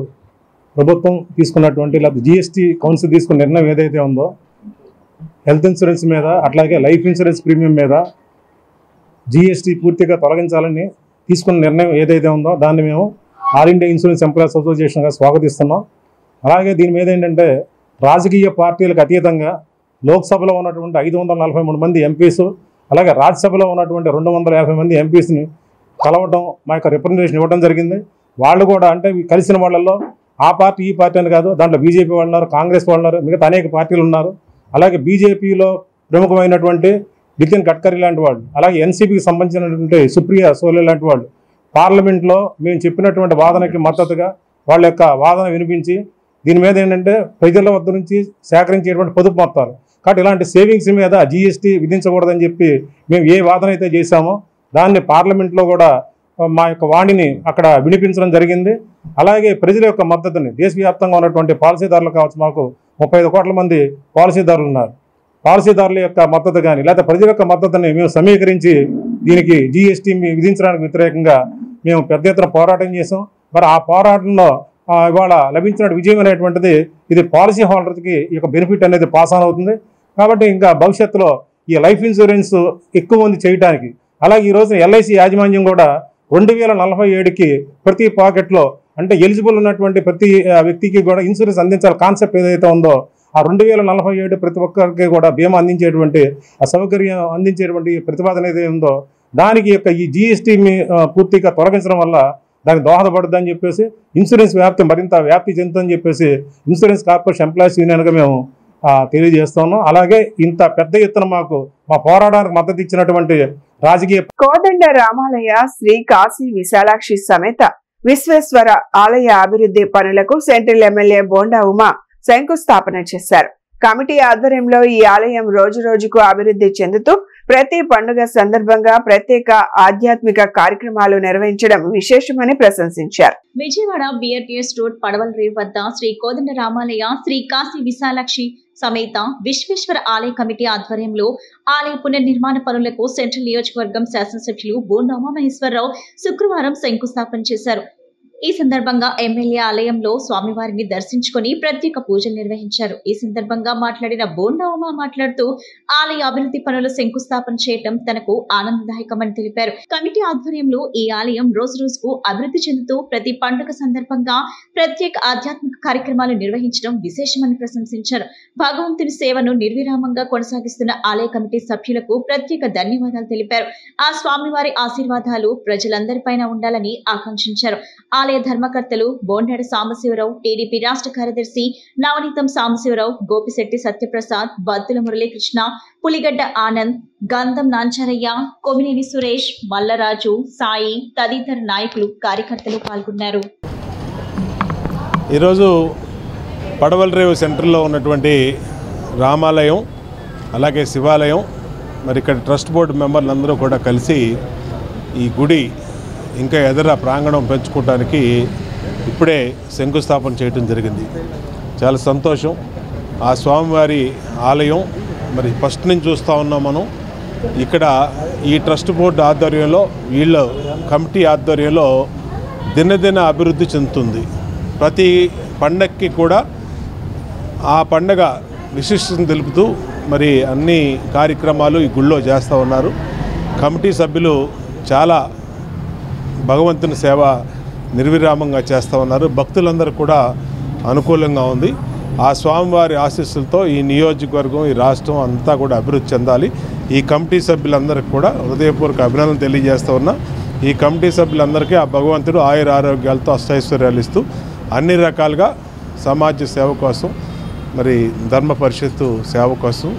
ప్రభుత్వం తీసుకున్నటువంటి లేదా GST కౌన్సిల్ తీసుకున్న నిర్ణయం ఏదైతే ఉందో హెల్త్ ఇన్సూరెన్స్ మీద, అట్లాగే లైఫ్ ఇన్సూరెన్స్ ప్రీమియం మీద GST పూర్తిగా తొలగించాలని తీసుకున్న నిర్ణయం ఏదైతే ఉందో దాన్ని మేము ఆల్ ఇండియా ఇన్సూరెన్స్ ఎంప్లాయీస్ అసోసియేషన్గా స్వాగతిస్తున్నాం. అలాగే దీని మీద ఏంటంటే రాజకీయ పార్టీలకు అతీతంగా లోక్సభలో ఉన్నటువంటి 543 మంది ఎంపీస్, అలాగే రాజ్యసభలో ఉన్నటువంటి 250 మంది ఎంపీస్ని కలవటం, మా యొక్క రిప్రజెంటేషన్ ఇవ్వడం జరిగింది. వాళ్ళు కూడా అంటే కలిసిన వాళ్ళల్లో ఆ పార్టీ ఈ పార్టీ అని కాదు, దాంట్లో బీజేపీ వాళ్ళు ఉన్నారు, కాంగ్రెస్ వాళ్ళు ఉన్నారు, మిగతా అనేక పార్టీలు ఉన్నారు. అలాగే బీజేపీలో ప్రముఖమైనటువంటి నితిన్ గడ్కరీ లాంటి వాళ్ళు, అలాగే ఎన్సీపీకి సంబంధించినటువంటి సుప్రియా సోలే లాంటి వాళ్ళు పార్లమెంట్లో మేము చెప్పినటువంటి వాదనకి మద్దతుగా వాళ్ళ యొక్క వాదన వినిపించి దీని మీద ఏంటంటే ప్రజల వద్ద నుంచి సేకరించేటువంటి పొదుపు మొత్తాలు కాబట్టి ఇలాంటి సేవింగ్స్ మీద GST విధించకూడదని చెప్పి మేము ఏ వాదన అయితే చేశామో దాన్ని పార్లమెంట్లో కూడా మా యొక్క వాణిని అక్కడ వినిపించడం జరిగింది. అలాగే ప్రజల యొక్క మద్దతుని దేశవ్యాప్తంగా ఉన్నటువంటి పాలసీదారులు కావచ్చు, మాకు 35 కోట్ల మంది పాలసీదారులు ఉన్నారు. పాలసీదారుల యొక్క మద్దతు కానీ లేదా ప్రజల యొక్క మద్దతుని మేము సమీకరించి దీనికి GST విధించడానికి వ్యతిరేకంగా మేము పెద్ద ఎత్తున పోరాటం చేసాం. మరి ఆ పోరాటంలో ఇవాళ లభించిన విజయం అనేటువంటిది ఇది పాలసీ హోల్డర్కి ఈ యొక్క బెనిఫిట్ అనేది పాస్ ఆన్ అవుతుంది. కాబట్టి ఇంకా భవిష్యత్తులో ఈ లైఫ్ ఇన్సూరెన్స్ ఎక్కువ మంది చేయడానికి, అలాగే ఈ రోజున LIC యాజమాన్యం కూడా 2047కి ప్రతి పాకెట్లో అంటే ఎలిజిబుల్ ఉన్నటువంటి ప్రతి వ్యక్తికి కూడా ఇన్సూరెన్స్ అందించాలి కాన్సెప్ట్ ఏదైతే ఉందో ఆ 2047 ప్రతి ఒక్కరికి కూడా బీమా అందించేటువంటి ఆ సౌకర్యం అందించేటువంటి ప్రతిపాదన ఏదైతే ఉందో దానికి యొక్క ఈ GST పూర్తిగా తొలగించడం వల్ల దానికి దోహదపడుతుందని చెప్పేసి ఇన్సూరెన్స్ వ్యాప్తి మరింత వ్యాప్తి చెందుతుందని చెప్పేసి ఇన్సూరెన్స్ కార్పొరేషన్ ఎంప్లాయీస్ యూనియన్గా మేము తెలియజేస్తున్నాం. అలాగే ఇంత పెద్ద ఎత్తున మాకు మా పోరాటానికి మద్దతు ఇచ్చినటువంటి రాజకీయ కోదండ రామాలయ శ్రీ కాశీ విశాలాక్షి సమేత విశ్వేశ్వర ఆలయ అభివృద్ధి పనులకు సెంట్రల్ ఎమ్మెల్యే బోండా ఉమా శంకుస్థాపన చేశారు. కమిటీ ఆధ్వర్యంలో ఈ ఆలయం రోజు రోజుకు అభివృద్ధి చెందుతూ ప్రతి పండుగ సందర్భంగా ప్రత్యేక ఆధ్యాత్మిక కార్యక్రమాలు నిర్వహించడం విశేషమని ప్రశంసించారు. విజయవాడ BRTS రోడ్ పడవల రేవు వద్ద శ్రీ కోదండ రామాలయ శ్రీ కాశీ విశాలాక్షి సమేత విశ్వేశ్వర ఆలయ కమిటీ ఆధ్వర్యంలో ఆలయ పునర్నిర్మాణ పనులకు సెంట్రల్ నియోజకవర్గం శాసనసభ్యులు బోండా ఉమామహేశ్వరరావు శుక్రవారం శంకుస్థాపన చేశారు. ఈ సందర్భంగా ఎమ్మెల్యే ఆలయంలో స్వామివారిని దర్శించుకుని ప్రత్యేక పూజలు నిర్వహించారు. ఈ సందర్భంగా మాట్లాడిన బోండా ఉమా మాట్లాడుతూ ఆలయ అభివృద్ధి పనులు శంకుస్థాపన చేయడం తనకు ఆనందదాయకమని తెలిపారు. కమిటీ ఆధ్వర్యంలో ఈ ఆలయం రోజు రోజుకు అభివృద్ధి చెందుతూ ప్రతి పండుగ సందర్భంగా ప్రత్యేక ఆధ్యాత్మిక కార్యక్రమాలు నిర్వహించడం విశేషమని ప్రశంసించారు. భగవంతుని సేవను నిర్విరామంగా కొనసాగిస్తున్న ఆలయ కమిటీ సభ్యులకు ప్రత్యేక ధన్యవాదాలు తెలిపారు. ఆ స్వామివారి ఆశీర్వాదాలు ప్రజలందరిపైన ఉండాలని ఆకాంక్షించారు. ఆలయ ధర్మకర్తలు బోండాడ సాంబశివరావు, టీడీపీ రాష్ట్ర కార్యదర్శి నవనీతం సాంబశివరావు, గోపిశెట్టి సత్యప్రసాద్, బద్దుల మురళీకృష్ణ, పులిగడ్డ ఆనంద్, గంధం నాంచారయ్య, కొమినేని సురేష్, మల్లరాజు, సాయి తదితర నాయకులు కార్యకర్తలు పాల్గొన్నారు. ఈరోజు పడవల రేవు సెంటర్లో ఉన్నటువంటి రామాలయం అలాగే శివాలయం మరి ఇక్కడ ట్రస్ట్ బోర్డు మెంబర్లందరూ కూడా కలిసి ఈ గుడి ఇంకా ఎదర ప్రాంగణం పెంచుకోవడానికి ఇప్పుడే శంకుస్థాపన చేయడం జరిగింది. చాలా సంతోషం. ఆ స్వామివారి ఆలయం మరి ఫస్ట్ నుంచి చూస్తూ ఉన్నాం మనం. ఇక్కడ ఈ ట్రస్ట్ బోర్డు ఆధ్వర్యంలో వీళ్ళ కమిటీ ఆధ్వర్యంలో దినదిన అభివృద్ధి చెందుతుంది. ప్రతి పండగకి కూడా ఆ పండగ విశిష్టతను తెలుపుతూ మరి అన్ని కార్యక్రమాలు ఈ గుళ్ళో చేస్తూ ఉన్నారు. కమిటీ సభ్యులు చాలా భగవంతుని సేవ నిర్విరామంగా చేస్తూ ఉన్నారు. భక్తులందరూ కూడా అనుకూలంగా ఉంది. ఆ స్వామివారి ఆశీస్సులతో ఈ నియోజకవర్గం, ఈ రాష్ట్రం అంతా కూడా అభివృద్ధి చెందాలి. ఈ కమిటీ సభ్యులందరికీ కూడా హృదయపూర్వక అభినందనలు తెలియజేస్తూ ఉన్నా. ఈ కమిటీ సభ్యులందరికీ ఆ భగవంతుడు ఆయుర ఆరోగ్యాలతో అష్టైశ్వర్యాలు ఇస్తూ అన్ని రకాలుగా సమాజ సేవ కోసం, మరి ధర్మ పరిషత్తు సేవ కోసం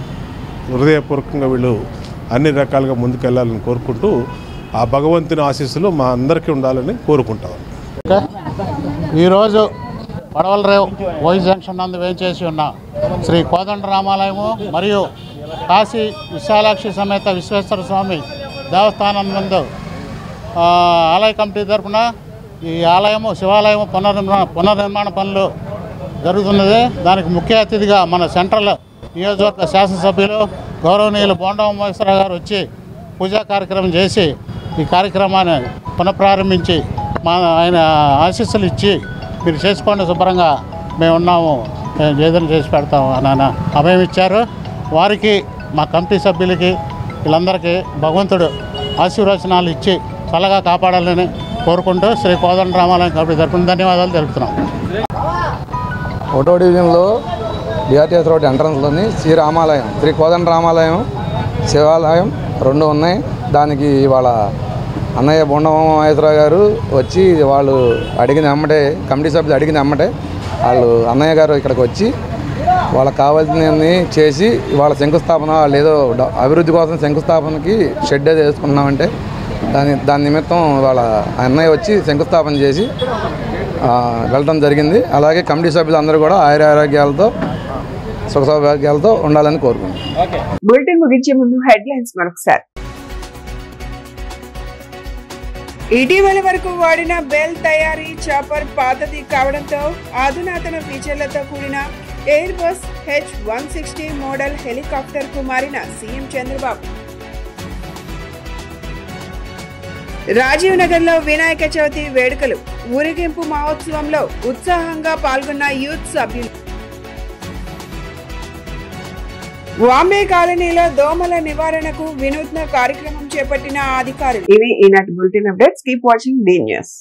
హృదయపూర్వకంగా వీళ్ళు అన్ని రకాలుగా ముందుకెళ్లాలని కోరుకుంటూ ఆ భగవంతుని ఆశీస్సులు మా అందరికీ ఉండాలని కోరుకుంటాం. ఈరోజు పడవలరేవు వైస్ జంక్షన్ నందు వేంచేసి ఉన్న శ్రీ కోదండ రామాలయము మరియు కాశీ విశాలాక్షి సమేత విశ్వేశ్వర స్వామి దేవస్థానం నందు ఆలయ కమిటీ తరఫున ఈ ఆలయము శివాలయము పునర్నిర్మాణ పనులు జరుగుతున్నది. దానికి ముఖ్య అతిథిగా మన సెంట్రల్ నియోజకవర్గ శాసనసభ్యులు గౌరవనీయులు బోండా ఉమేశ్వరరావు గారు వచ్చి పూజా కార్యక్రమం చేసి ఈ కార్యక్రమాన్ని పునఃప్రారంభించి ఆయన ఆశీస్సులు ఇచ్చి మీరు చేసుకోండి శుభ్రంగా మేము ఉన్నాము, ఏదైనా చేసి పెడతాము అని అభయం ఇచ్చారు. వారికి మా కమిటీ సభ్యులకి వీళ్ళందరికీ భగవంతుడు ఆశీర్వచనాలు ఇచ్చి చల్లగా కాపాడాలని కోరుకుంటూ శ్రీ కోదండ రామాలయం కమిటీ తరఫున ధన్యవాదాలు తెలుపుతున్నాం. 1వ డివిజన్లో బిఆర్టీఎస్ రోడ్ ఎంట్రన్స్లోని శ్రీ రామాలయం, శ్రీ కోదండ రామాలయం, శివాలయం 2 ఉన్నాయి. దానికి ఇవాళ అన్నయ్య బోండా ఉమేశ్వరరావు గారు వచ్చి వాళ్ళు అడిగిన అమ్మటే, కమిటీ సభ్యులు అడిగిన అమ్మటే వాళ్ళు అన్నయ్య గారు ఇక్కడికి వచ్చి వాళ్ళకి కావాల్సినవి చేసి వాళ్ళ శంకుస్థాపన, వాళ్ళు ఏదో అభివృద్ధి కోసం శంకుస్థాపనకి షెడ్ ఏదో వేసుకున్నామంటే దాని నిమిత్తం వాళ్ళ అన్నయ్య వచ్చి శంకుస్థాపన చేసి వెళ్ళడం జరిగింది. అలాగే కమిటీ సభ్యులు అందరూ కూడా ఆరోగ్యాలతో సుఖ సౌభాగ్యాలతో ఉండాలని కోరుకుంటున్నాం. బులెటిన్ ముగించే ముందు హెడ్లైన్స్ మరొకసారి. ఇటీవల వరకు వాడిన బెల్ తయారీ చాపర్ పాతది కావడంతో అధునాతన ఫీచర్లతో కూడిన air bus H-160 model helicopter కు మారిన సీఎం చంద్రబాబు. రాజీవ్ నగర్ లో వినాయక చవితి వేడుకలు, ఊరేగింపు మహోత్సవంలో ఉత్సాహంగా పాల్గొన్న యూత్ సభ్యులు. వాంబే కాలనీలో దోమల నివారణకు వినూత్న కార్యక్రమం చేపట్టిన అధికారులు. ఇవి ఈనాటి bulletin updates. Keep watching the news.